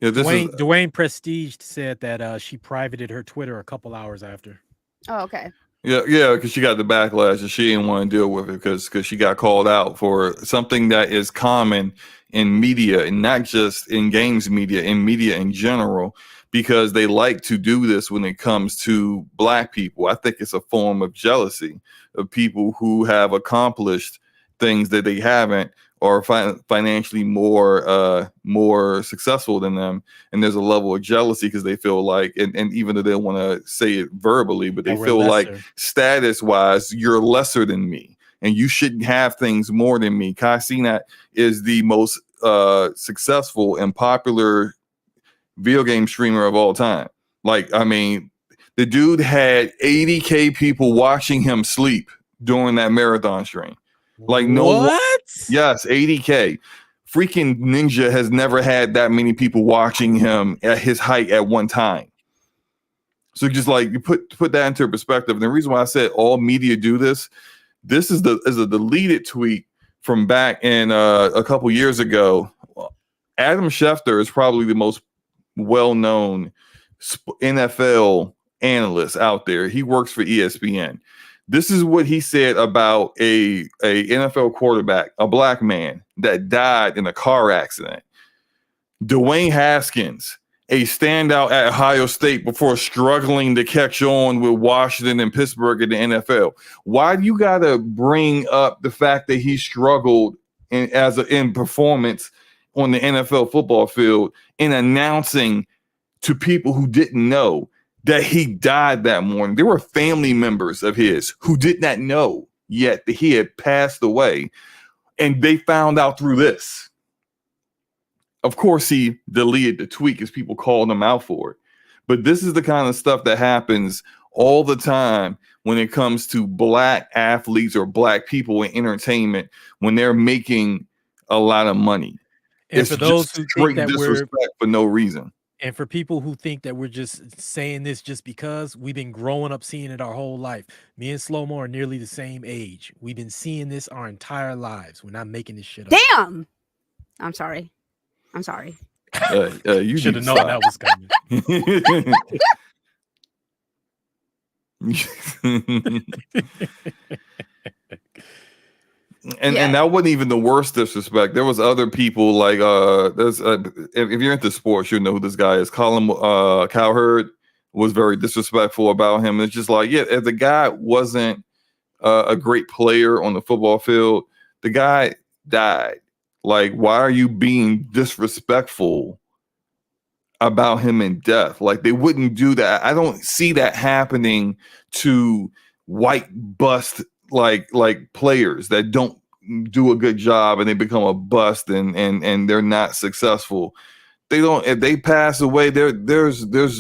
Yeah, Dwayne Prestige said that she privated her Twitter a couple hours after. Oh, okay. Yeah, because she got the backlash and she didn't want to deal with it because she got called out for something that is common in media, and not just in games media, in media in general, because they like to do this when it comes to Black people. I think it's a form of jealousy of people who have accomplished things that they haven't, or financially more successful than them, and there's a level of jealousy because they feel like, and even though they don't want to say it verbally, but they feel like status wise you're lesser than me and you shouldn't have things more than me. Kai Cenat is the most successful and popular video game streamer of all time. Like, I mean, the dude had 80K people watching him sleep during that marathon stream. Like, what? Yes, 80K. Freaking Ninja has never had that many people watching him at his height at one time. So just like, you put that into perspective. And the reason why I said all media do this is a deleted tweet from back in a couple years ago. Adam Schefter is probably the most well-known NFL analyst out there. He works for ESPN. This is what he said about a NFL quarterback, a Black man that died in a car accident. Dwayne Haskins, a standout at Ohio State before struggling to catch on with Washington and Pittsburgh in the NFL. Why do you got to bring up the fact that he struggled in performance on the NFL football field in announcing to people who didn't know that he died that morning? There were family members of his who did not know yet that he had passed away, and they found out through this. Of course, he deleted the tweet because people called him out for it. But this is the kind of stuff that happens all the time when it comes to Black athletes or Black people in entertainment when they're making a lot of money. And it's for those just who straight think that disrespect for no reason. And for people who think that we're just saying this just because, we've been growing up seeing it our whole life. Me and Slow-Mo are nearly the same age. We've been seeing this our entire lives. We're not making this shit up. Damn. I'm sorry. You should have known that was coming. And that wasn't even the worst disrespect. There was other people like there's if you're into sports, you know who this guy is. Colin Cowherd was very disrespectful about him. It's just like, yeah, if the guy wasn't a great player on the football field, the guy died. Like, why are you being disrespectful about him in death? Like, they wouldn't do that. I don't see that happening to white bust like players that don't do a good job and they become a bust and they're not successful. They don't, if they pass away, there isn't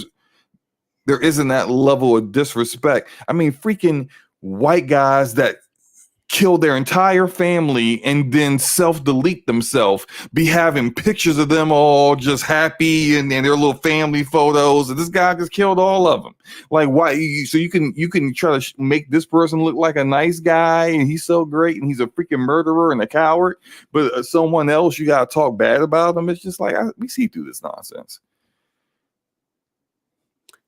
that level of disrespect. I mean, freaking white guys that kill their entire family and then self-delete themselves, be having pictures of them all just happy and their little family photos, and this guy just killed all of them. Like, why? So you can try to make this person look like a nice guy and he's so great and he's a freaking murderer and a coward, but someone else, you got to talk bad about them. It's just like, we see through this nonsense.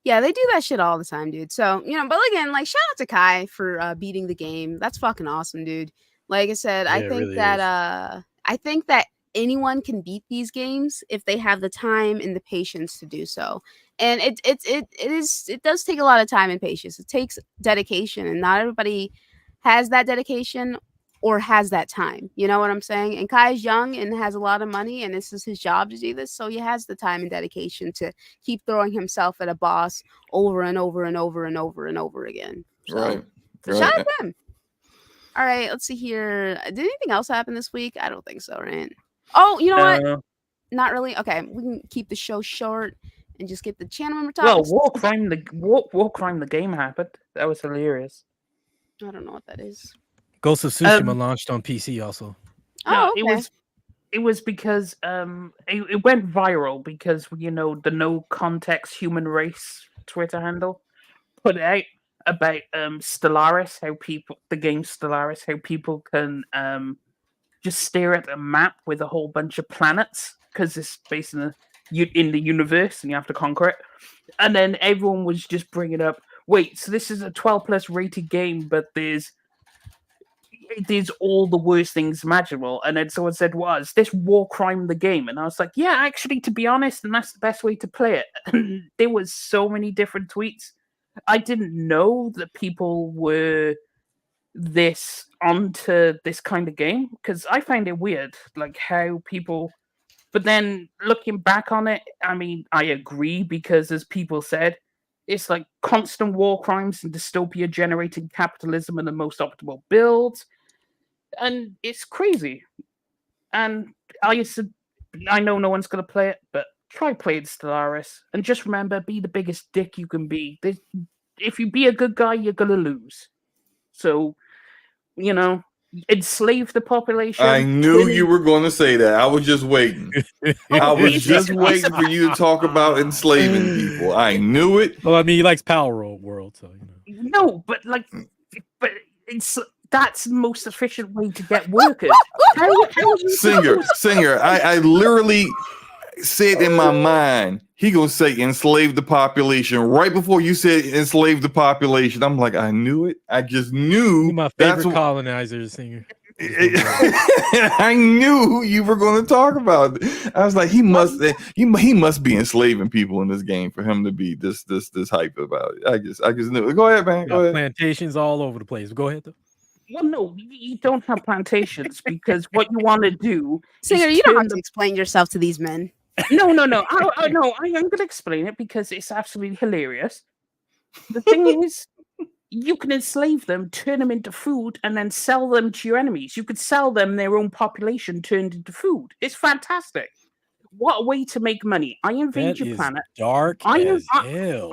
Yeah, they do that shit all the time, dude. So, you know, but again, like, shout out to Kai for beating the game. That's fucking awesome, dude. Like I said, Yeah, I think really I think that anyone can beat these games if they have the time and the patience to do so. And it does take a lot of time and patience. It takes dedication, and not everybody has that dedication or has that time. You know what I'm saying? And Kai is young and has a lot of money, and this is his job to do this. So he has the time and dedication to keep throwing himself at a boss over and over and over and over and over again. So, Right. shout out to him. All right, let's see here. Did anything else happen this week? I don't think so, right? Oh, you know what? Not really. Okay, we can keep the show short and just get the channel member Well, topics. War Crime the game happened. That was hilarious. I don't know what that is. Ghost of Tsushima launched on PC also. Oh, No, okay. it was because it went viral because the no context human race Twitter handle put it out about Stellaris, the game Stellaris, how people can just stare at a map with a whole bunch of planets because it's based in the universe and you have to conquer it. And then everyone was just bringing up, wait, so this is a 12+ rated game, but there's all the worst things imaginable. And then someone said, "Was is this War Crime the game?" And I was like, "Yeah, actually, to be honest, and that's the best way to play it." And there was so many different tweets. I didn't know that people were this onto this kind of game because I find it weird, like how people. But then looking back on it, I mean, I agree because, as people said, it's like constant war crimes and dystopia generating capitalism and the most optimal builds. And it's crazy. And I know no one's going to play it, but try playing Stellaris. And just remember, be the biggest dick you can be. If you be a good guy, you're going to lose. So, enslave the population. I knew you were going to say that. I was just waiting. I was just waiting for you to talk about enslaving people. I knew it. Well, I mean, he likes Power World, so No, but that's the most efficient way to get workers. Singer, I literally said in my mind, he gonna say enslave the population right before you said enslave the population. I'm like, I knew it. I just knew. He's my favorite colonizer, Singer. I knew you were going to talk about it. I was like, he must be enslaving people in this game for him to be this hype about it. I just knew it. Go ahead, man. Go ahead. Plantations all over the place. Go ahead, though. Well, no, you don't have plantations because what you want to do. Singer, you don't have to explain yourself to these men. No. I'm going to explain it because it's absolutely hilarious. The thing is, you can enslave them, turn them into food, and then sell them to your enemies. You could sell them their own population turned into food. It's fantastic. What a way to make money. I invade your planet. Dark as hell.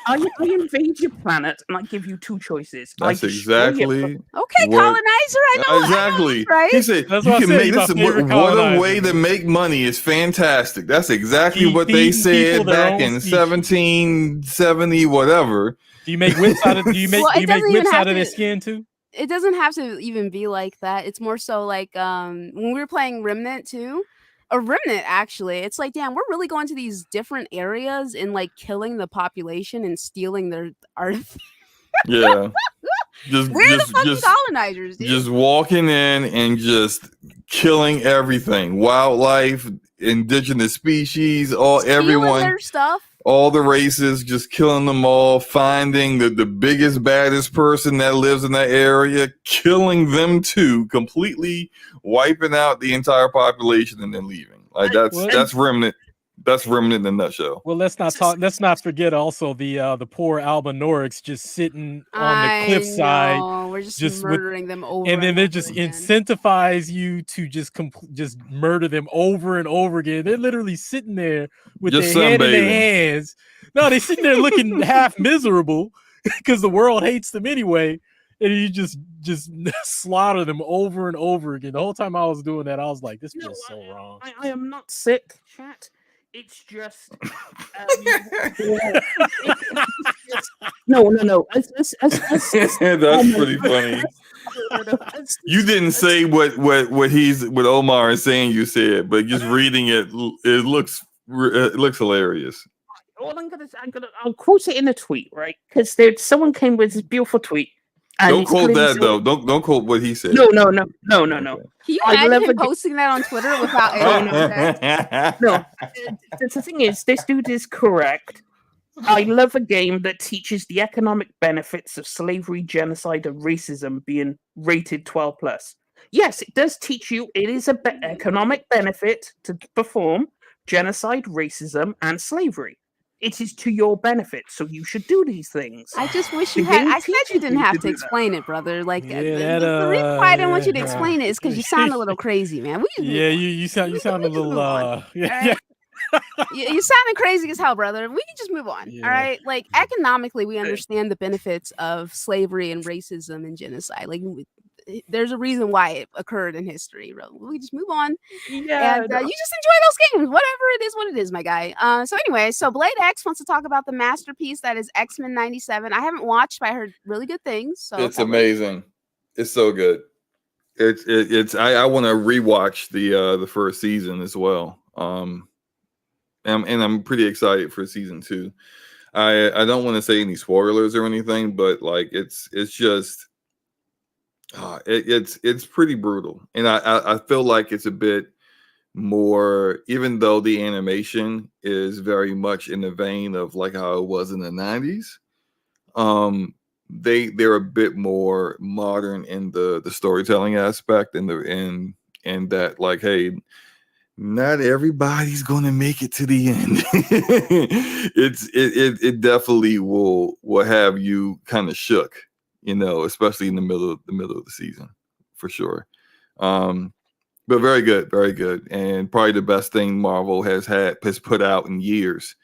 I invade your planet and I give you two choices. That's exactly. Okay, colonizer. I know. Exactly. Right? He said you can make this. What a way to make money is fantastic. That's exactly what they said back in 1770, whatever. Do you make whips out of? Do you make whips out of their skin too? It doesn't have to even be like that. It's more so like when we were playing Remnant too. A Remnant, actually. It's like, damn, we're really going to these different areas and like killing the population and stealing their art. Yeah. We're the fucking colonizers, dude. Just walking in and just killing everything. Wildlife, indigenous species, everyone. Their stuff. All the races, just killing them all, finding the biggest, baddest person that lives in that area, killing them too, completely wiping out the entire population and then leaving. Like that's Remnant. That's Remnant in a nutshell. Well, let's not forget also the poor Albanorics just sitting on the cliffside. We're just murdering them over. And then they just incentivize you to just murder them over and over again. They're literally sitting there with their head in their hands. No, they're sitting there looking half miserable because the world hates them anyway. And you just slaughter them over and over again. The whole time I was doing that, I was like, this feels so wrong. I am not sick, chat. It's just no. That's pretty funny. You didn't say what Omar is saying. You said, but just reading it, it looks hilarious. Well, I'll quote it in a tweet, right? Because someone came with this beautiful tweet. Don't quote that though. Don't quote what he said. No. Can you imagine him posting that on Twitter without No. The thing is, this dude is correct. I love a game that teaches the economic benefits of slavery, genocide, and racism being rated 12+. Yes, it does teach you. It is a economic benefit to perform genocide, racism, and slavery. It is to your benefit, so you should do these things. I just wish The you had. game I said you teaches didn't you have to to do that. explain it, brother. Like Yeah, the reason why I didn't want you to yeah. explain it is because you sound a little crazy, man. We just move Yeah, on. you sound We a just little move on. yeah, All yeah. right? You sounding crazy as hell, brother. We can just move on. Yeah. All right. Like economically, we understand the benefits of slavery and racism and genocide. Like there's a reason why it occurred in history. Bro. We just move on. Yeah, And you just enjoy those games. Whatever it is, what it is, my guy. So anyway, so Blade X wants to talk about the masterpiece that is X-Men 97. I haven't watched, but I heard really good things. So It's tell me. amazing. It's so good. It's I want to rewatch the first season as well. And I'm pretty excited for season 2. I don't want to say any spoilers or anything, but like it's just it's pretty brutal, and I feel like it's a bit more, even though the animation is very much in the vein of like how it was in the 90s. They're a bit more modern in the storytelling aspect, and that, like, hey, not everybody's gonna make it to the end. It definitely will have you kind of shook, especially in the middle of the season, for sure. But very good, and probably the best thing Marvel has put out in years.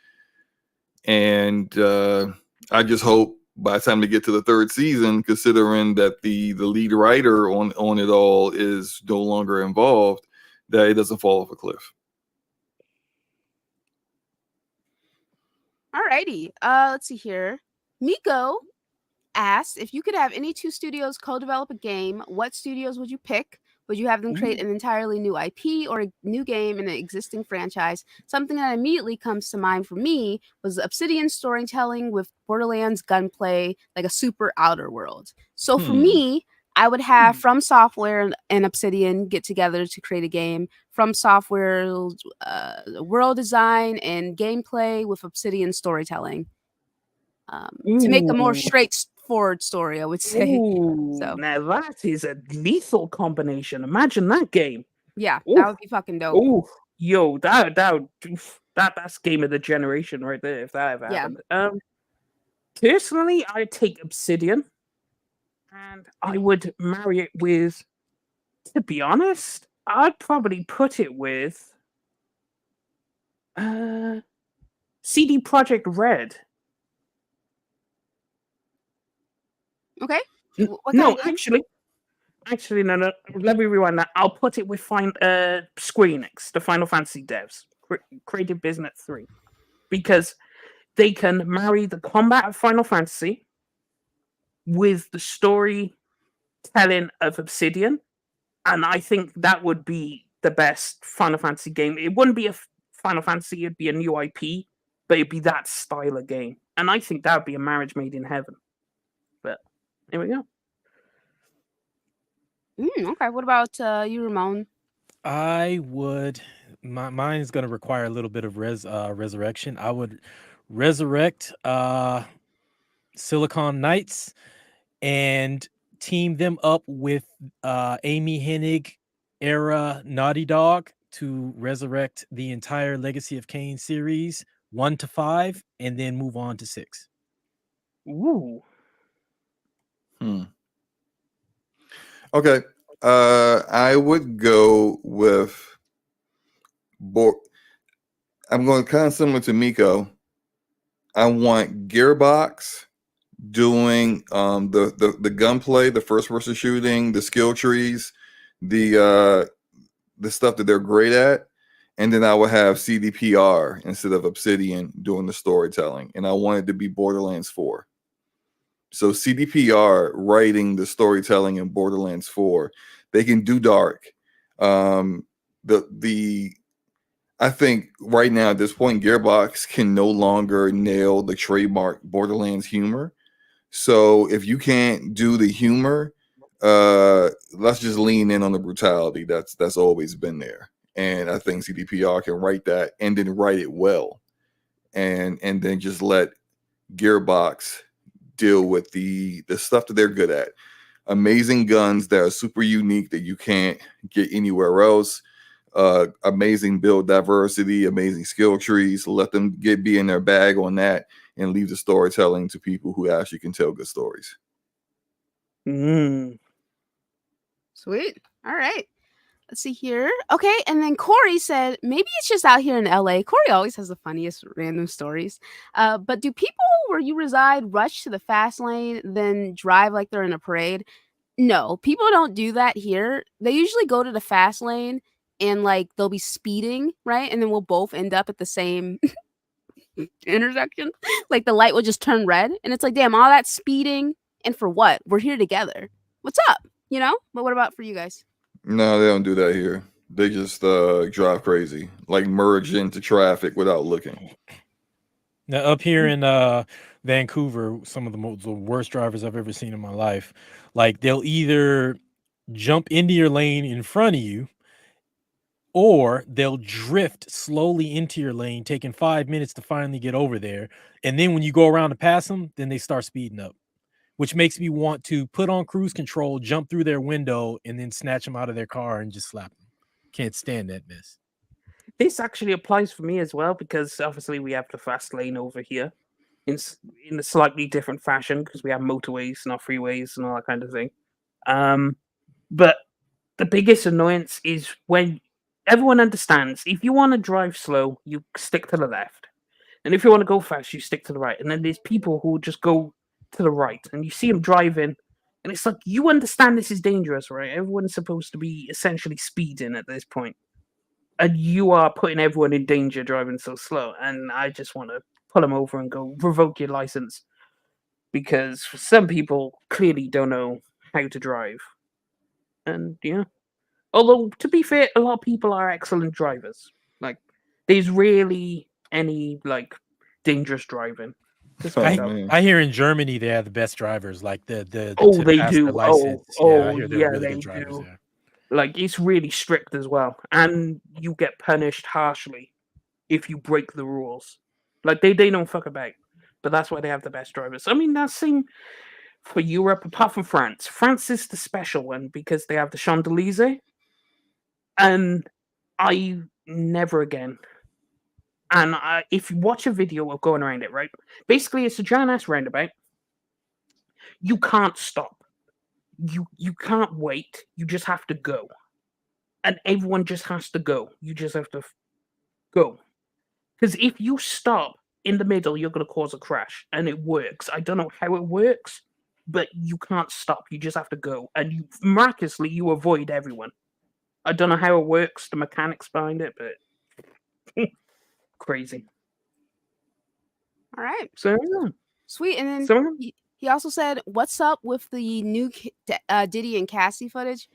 And I just hope by the time they get to the third season, considering that the lead writer on it all is no longer involved, that it doesn't fall off a cliff. Alrighty. Let's see here. Miko asked if you could have any 2 studios co-develop a game, what studios would you pick? Would you have them create an entirely new IP or a new game in an existing franchise? Something that immediately comes to mind for me was Obsidian storytelling with Borderlands gunplay, like a super outer world. So for me, I would have From Software and Obsidian get together to create a game. From Software, world design and gameplay with Obsidian storytelling. To make a more straightforward story, I would say. So now that is a lethal combination. Imagine that game. yeah, Ooh. that would be fucking dope. Oh, yo, that's game of the generation right there. If that ever happened. Personally, I'd take Obsidian, and I would marry it with. To be honest, I'd probably put it with. CD Projekt Red. Okay. No, actually, no. Let me rewind that. I'll put it with Square Enix, the Final Fantasy devs, Creative Business 3, because they can marry the combat of Final Fantasy with the storytelling of Obsidian, and I think that would be the best Final Fantasy game. It wouldn't be a Final Fantasy; it'd be a new IP, but it'd be that style of game, and I think that would be a marriage made in heaven. But here we go. Okay. What about you, Ramon? I would. Mine is going to require a little bit of resurrection. I would resurrect Silicon Knights and team them up with Amy Hennig era Naughty Dog to resurrect the entire Legacy of Kain series 1 to 5, and then move on to 6. Ooh. Okay. I would go with I'm going kind of similar to Miko. I want Gearbox doing the gunplay, the first person shooting, the skill trees, the stuff that they're great at, and then I would have CDPR instead of Obsidian doing the storytelling, and I want it to be Borderlands 4. So CDPR writing the storytelling in Borderlands 4, they can do dark. I think right now at this point, Gearbox can no longer nail the trademark Borderlands humor. So if you can't do the humor, let's just lean in on the brutality that's always been there. And I think CDPR can write that and then write it well, and then just let Gearbox deal with the stuff that they're good at. amazing guns that are super unique that you can't get anywhere else. Amazing build diversity, amazing skill trees. Let them be in their bag on that, and leave the storytelling to people who actually can tell good stories. Sweet. All right. Let's see here. Okay, and then Corey said maybe it's just out here in LA. Corey always has the funniest random stories. But do people where you reside rush to the fast lane, then drive like they're in a parade? No, people don't do that here. They usually go to the fast lane and like they'll be speeding, right? And then we'll both end up at the same intersection. Like the light will just turn red, and it's like, damn, all that speeding and for what? We're here together. What's up? You know? But what about for you guys? No, they don't do that here. They just drive crazy, like merge into traffic without looking. Now, up here in Vancouver, some of the worst drivers I've ever seen in my life, like they'll either jump into your lane in front of you, or they'll drift slowly into your lane, taking 5 minutes to finally get over there. And then when you go around to pass them, then they start speeding up, which makes me want to put on cruise control, jump through their window, and then snatch them out of their car and just slap them. Can't stand that mess. This actually applies for me as well, because obviously we have the fast lane over here in a slightly different fashion, because we have motorways, not freeways, and all that kind of thing. But the biggest annoyance is when everyone understands if you want to drive slow, you stick to the left, and if you want to go fast, you stick to the right. And then there's people who just go to the right, and you see them driving, and it's like, you understand this is dangerous, right? Everyone's supposed to be essentially speeding at this point, and you are putting everyone in danger driving so slow. And I just want to pull them over and go, revoke your license, because some people clearly don't know how to drive. And yeah, although to be fair, a lot of people are excellent drivers. Like, there's rarely any like dangerous driving. I hear in Germany they have the best drivers, like the Oh, to they pass do. their license. I hear they're Yeah, really they good drivers do. there. Like, it's really strict as well, and you get punished harshly if you break the rules. Like, they don't fuck about, but that's why they have the best drivers. I mean, that's same for Europe, apart from France. France is the special one because they have the Champs-Élysées, and I never again. And if you watch a video of going around it, right? Basically, it's a giant ass roundabout. You can't stop. You can't wait. You just have to go, and everyone just has to go. You just have to go, because if you stop in the middle, you're going to cause a crash, and it works. I don't know how it works, but you can't stop. You just have to go, and you miraculously you avoid everyone. I don't know how it works, the mechanics behind it, but crazy. All right. So yeah. Sweet. And then So he also said, what's up with the new Diddy and Cassie footage?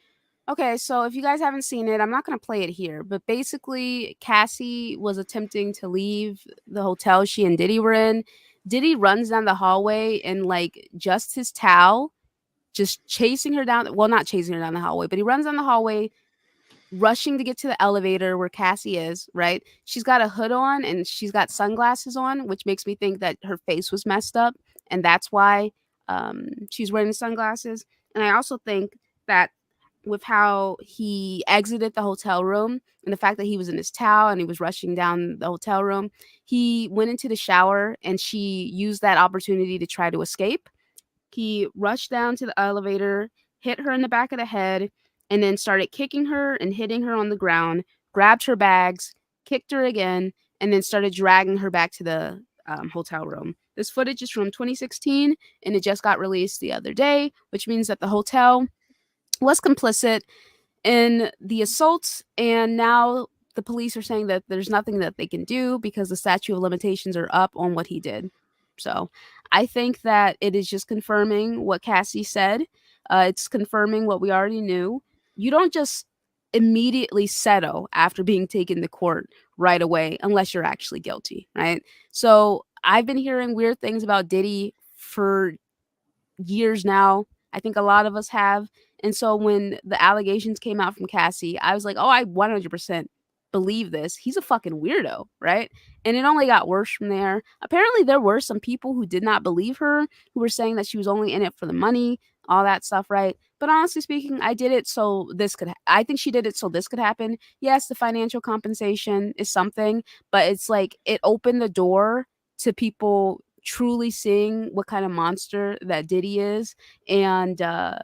Okay, so if you guys haven't seen it, I'm not going to play it here, but basically Cassie was attempting to leave the hotel she and Diddy were in. Diddy runs down the hallway and like just his towel, just chasing her down. Well, not chasing her down the hallway, but he runs down the hallway, rushing to get to the elevator where Cassie is, right? She's got a hood on and she's got sunglasses on, which makes me think that her face was messed up. And that's why she's wearing the sunglasses. And I also think that with how he exited the hotel room and the fact that he was in his towel and he was rushing down the hotel room, he went into the shower and she used that opportunity to try to escape. He rushed down to the elevator, hit her in the back of the head, and then started kicking her and hitting her on the ground, grabbed her bags, kicked her again, and then started dragging her back to the hotel room. This footage is from 2016, and it just got released the other day, which means that the hotel was complicit in the assaults, and now the police are saying that there's nothing that they can do because the statute of limitations are up on what he did. So I think that it is just confirming what Cassie said. It's confirming what we already knew. You don't just immediately settle after being taken to court right away unless you're actually guilty, right? So I've been hearing weird things about Diddy for years now. I think a lot of us have. And so when the allegations came out from Cassie, I was like, oh, I 100% believe this. He's a fucking weirdo, right? And it only got worse from there. Apparently, there were some people who did not believe her, who were saying that she was only in it for the money, all that stuff, right? But honestly speaking, I did it so this could. I think she did it so this could happen. Yes, the financial compensation is something, but it's like it opened the door to people truly seeing what kind of monster that Diddy is, and the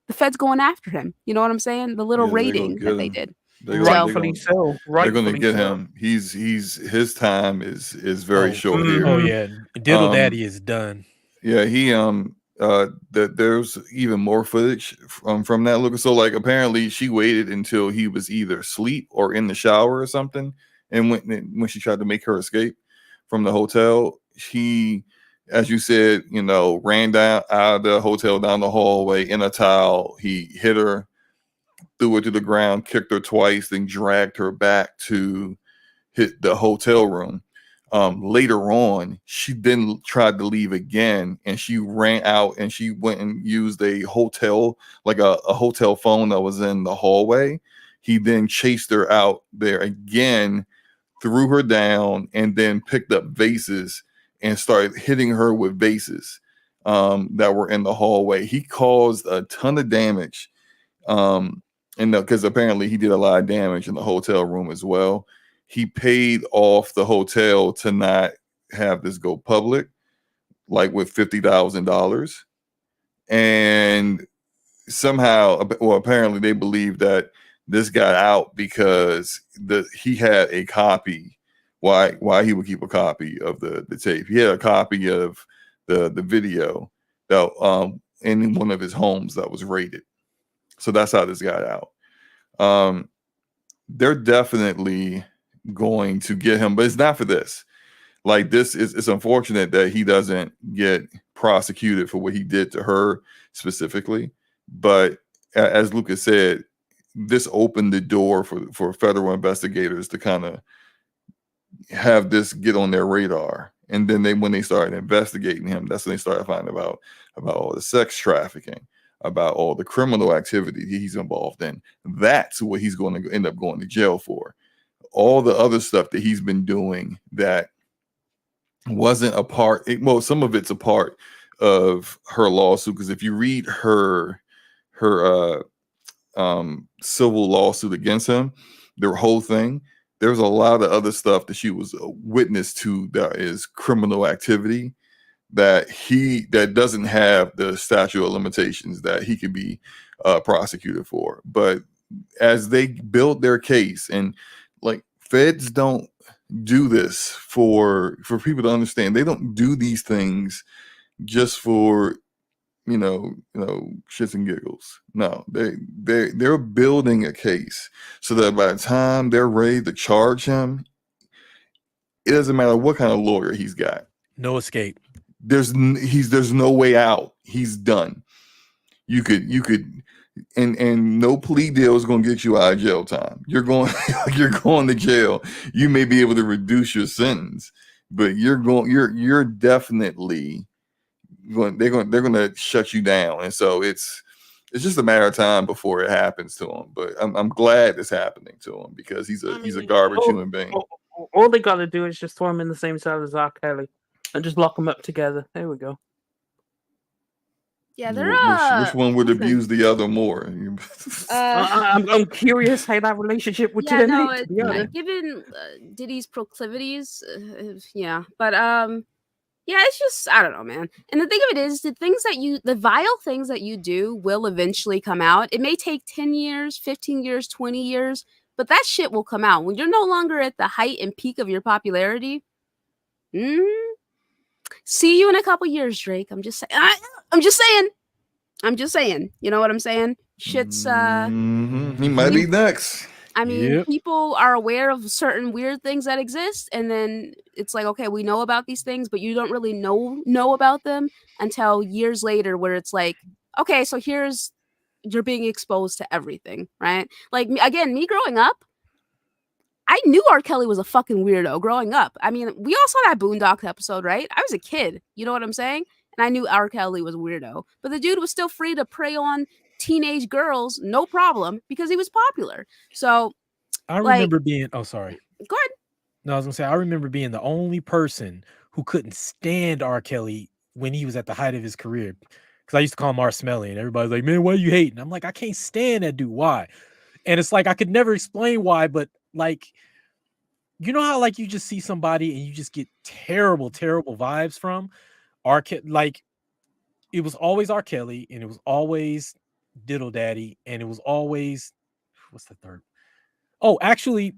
Fed's going after him. You know what I'm saying? The little Yeah, they're gonna rating get that they him. did. Rightfully so. They're gonna Rightfully get so. him. He's his time is very short here. Oh yeah, Diddle Um, Daddy is done. Yeah, he that there's even more footage from that look. So like apparently she waited until he was either asleep or in the shower or something, and when she tried to make her escape from the hotel, he, as you said, ran down out of the hotel down the hallway in a towel. He hit her, threw her to the ground, kicked her twice, then dragged her back to hit the hotel room. Later on, she then tried to leave again, and she ran out and she went and used a hotel, like a hotel phone that was in the hallway. He then chased her out there again, threw her down, and then picked up vases and started hitting her with vases that were in the hallway. He caused a ton of damage. And because apparently he did a lot of damage in the hotel room as well. He paid off the hotel to not have this go public, like with $50,000. And somehow, well, apparently they believe that this got out because he had a copy. Why he would keep a copy of the tape? He had a copy of the video that in one of his homes that was raided. So that's how this got out. They're definitely going to get him, but it's not for this. Like this is, it's unfortunate that he doesn't get prosecuted for what he did to her specifically. But as Lucas said, this opened the door for federal investigators to kind of have this get on their radar. And then when they started investigating him, that's when they started finding about all the sex trafficking, about all the criminal activity he's involved in. That's what he's going to end up going to jail for. All the other stuff that he's been doing that wasn't a part, some of it's a part of her lawsuit, because if you read her civil lawsuit against him, their whole thing, there's a lot of other stuff that she was a witness to that is criminal activity that doesn't have the statute of limitations that he could be prosecuted for. But as they build their case, and like feds don't do this for people to understand, they don't do these things just for shits and giggles. No, they're building a case so that by the time they're ready to charge him, it doesn't matter what kind of lawyer he's got. No escape. There's no way out. He's done. You could and no plea deal is going to get you out of jail time. You're going to jail. You may be able to reduce your sentence, but you're definitely going. They're going to shut you down. And so it's just a matter of time before it happens to him. But I'm glad it's happening to him, because he's a garbage human being. All they got to do is just throw him in the same cell as R. Kelly and just lock them up together. There we go. Yeah, they're which one would abuse the other more? I'm curious how that relationship would turn out. To be honest. Given Diddy's proclivities, yeah, but yeah, it's just, I don't know, man. And the thing of it is, the vile things that you do will eventually come out. It may take 10 years, 15 years, 20 years, but that shit will come out when you're no longer at the height and peak of your popularity. See you in a couple years, Drake. I'm just saying. You know what I'm saying? Shit's he might be next. I mean, people are aware of certain weird things that exist, and then it's like, okay, we know about these things, but you don't really know about them until years later, where it's like, okay, so you're being exposed to everything, right? Like, again, me growing up, I knew R. Kelly was a fucking weirdo growing up. I mean, we all saw that Boondock episode, right? I was a kid, you know what I'm saying? And I knew R. Kelly was a weirdo, but the dude was still free to prey on teenage girls, no problem, because he was popular. So I remember being, oh, sorry. Go ahead. No, I was gonna say, I remember being the only person who couldn't stand R. Kelly when he was at the height of his career. because I used to call him R. Smelly, and everybody's like, "Man, why you hating?" I'm like, I can't stand that dude. Why? And it's like I could never explain why, but like, you know how like you just see somebody and you just get terrible, terrible vibes from like it was always R. Kelly, and it was always Diddle Daddy, and it was always what's the third? Oh, actually,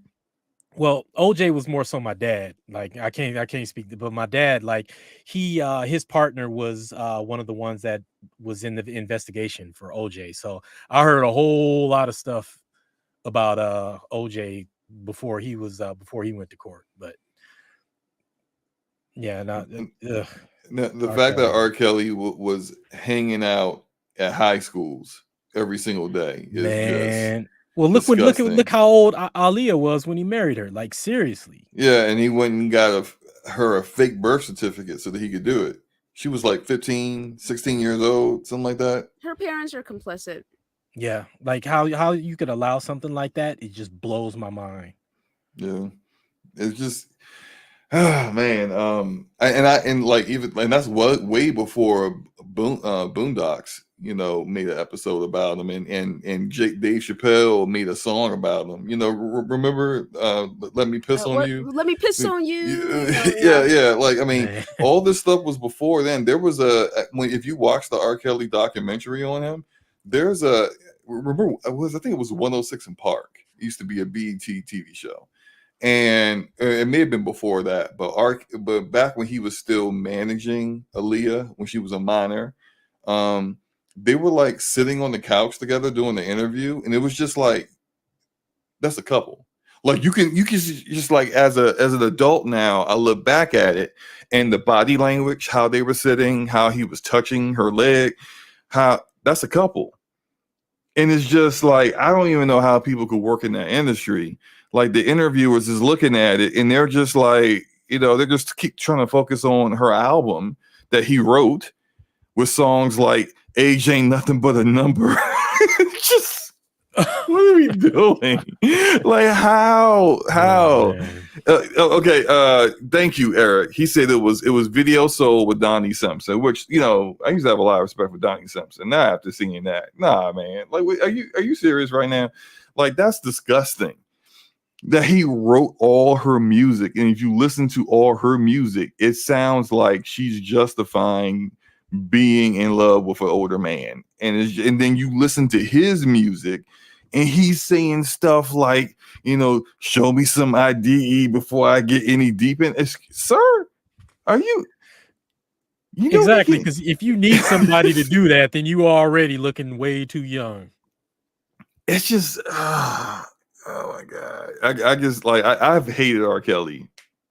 well, OJ was more so my dad. Like I can't speak, but my dad, like his partner was one of the ones that was in the investigation for OJ. So I heard a whole lot of stuff about OJ before he went to court. But yeah, not The R. fact that Kelly. R. Kelly was hanging out at high schools every single day is just Man. Well, disgusting. look how old Aaliyah was when he married her. Like seriously. Yeah, and he went and got her a fake birth certificate so that he could do it. She was like 15, 16 years old, something like that. Her parents are complicit. Yeah, like how you could allow something like that, it just blows my mind. Yeah. It's just man, and like even and that's what way before Boondocks, made an episode about him, and Dave Chappelle made a song about him. Remember "Let Me Piss on You"? Let me piss on you. Yeah. Like I mean, all this stuff was before then. There was if you watch the R. Kelly documentary on him, there's I think it was 106 in Park. It used to be a BET TV show. And it may have been before that, but back when he was still managing Aaliyah when she was a minor, they were like sitting on the couch together doing the interview, and it was just like that's a couple. Like you can just like as an adult now, I look back at it and the body language, how they were sitting, how he was touching her leg, how that's a couple. And it's just like I don't even know how people could work in that industry. Like the interviewers is looking at it and they're just like, they're just keep trying to focus on her album that he wrote with songs like "Age Ain't Nothing But a Number." Just what are we doing? Like how? Okay. Thank you, Eric. He said it was Video Soul with Donnie Simpson, which I used to have a lot of respect for Donnie Simpson. Now after seeing that, nah, man. Like, are you serious right now? Like that's disgusting. That he wrote all her music, and if you listen to all her music, it sounds like she's justifying being in love with an older man, and then you listen to his music, and he's saying stuff like, show me some IDE before I get any deep in. Sir, are you? Exactly, because if you need somebody to do that, then you are already looking way too young. It's just. Oh my God. I just like I've hated R. Kelly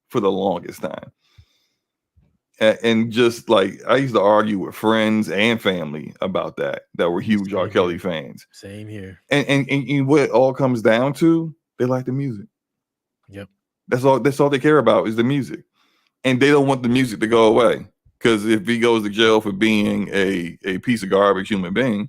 for the longest time. And just like I used to argue with friends and family about that were huge R. Kelly fans. Same here. And what it all comes down to, they like the music. Yep. That's all they care about is the music. And they don't want the music to go away. Because if he goes to jail for being a piece of garbage human being,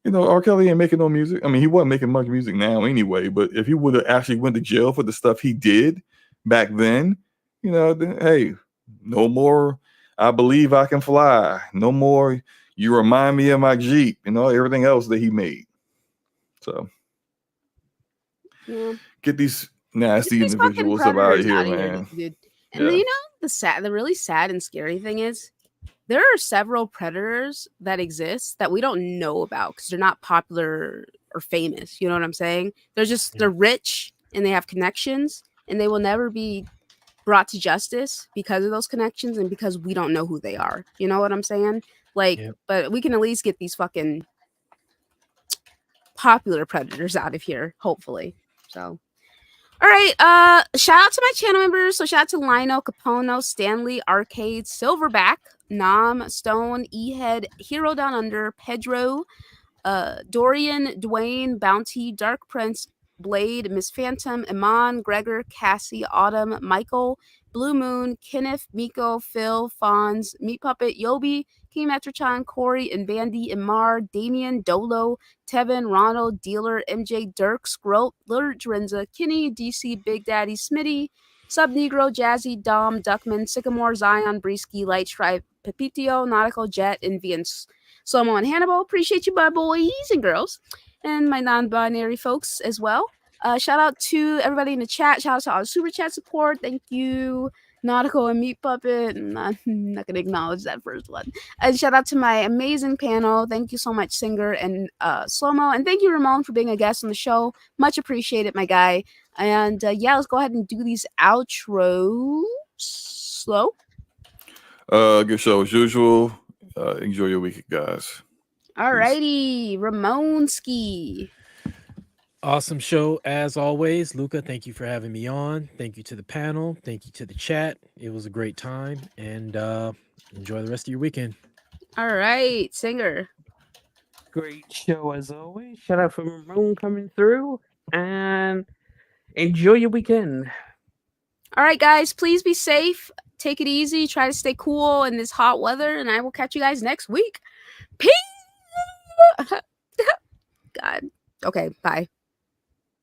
R. Kelly ain't making no music. I mean, he wasn't making much music now anyway, but if he would have actually went to jail for the stuff he did back then, then, hey, no more I Believe I Can Fly. No more You Remind Me of My Jeep, everything else that he made. So get these nasty individuals out of here, man. Dude. And the really sad and scary thing is there are several predators that exist that we don't know about because they're not popular or famous. You know what I'm saying? They're rich and they have connections and they will never be brought to justice because of those connections and because we don't know who they are. You know what I'm saying? Like, but we can at least get these fucking popular predators out of here, hopefully. So. All right, shout out to my channel members. So shout out to Lino, Capono, Stanley, Arcade, Silverback, Nam, Stone, E-Head, Hero Down Under, Pedro, Dorian, Dwayne, Bounty, Dark Prince, Blade, Miss Phantom, Iman, Gregor, Cassie, Autumn, Michael, Blue Moon, Kenneth, Miko, Phil, Fonz, Meat Puppet, Yobi, King Metrochan, Corey, and Bandy, Imar, Damien, Dolo, Tevin, Ronald, Dealer, MJ, Dirk, Scrope, Lillard, Drenza, Kenny, DC, Big Daddy, Smitty, Sub Negro, Jazzy, Dom, Duckman, Sycamore, Zion, Breesky, Light Stripe, Pepitio, Nautical, Jet, Envy, and Slomo and Hannibal. Appreciate you, my boys and girls, and my non-binary folks as well. Shout out to everybody in the chat. Shout out to all the super chat support. Thank you, Nautical and Meat Puppet. I'm not gonna acknowledge that first one. And shout out to my amazing panel. Thank you so much, Singer and Slomo, and thank you, Ramon, for being a guest on the show. Much appreciated, my guy. And yeah, let's go ahead and do these outros. Slow. Good show as usual. Enjoy your weekend, guys. Alrighty, Ramonski. Awesome show as always. Luca, thank you for having me on. Thank you to the panel. Thank you to the chat. It was a great time, and enjoy the rest of your weekend. All right, Singer. Great show as always. Shout out for Ramon coming through, and enjoy your weekend. All right, guys, please be safe. Take it easy. Try to stay cool in this hot weather, and I will catch you guys next week. Peace. God. Okay, bye.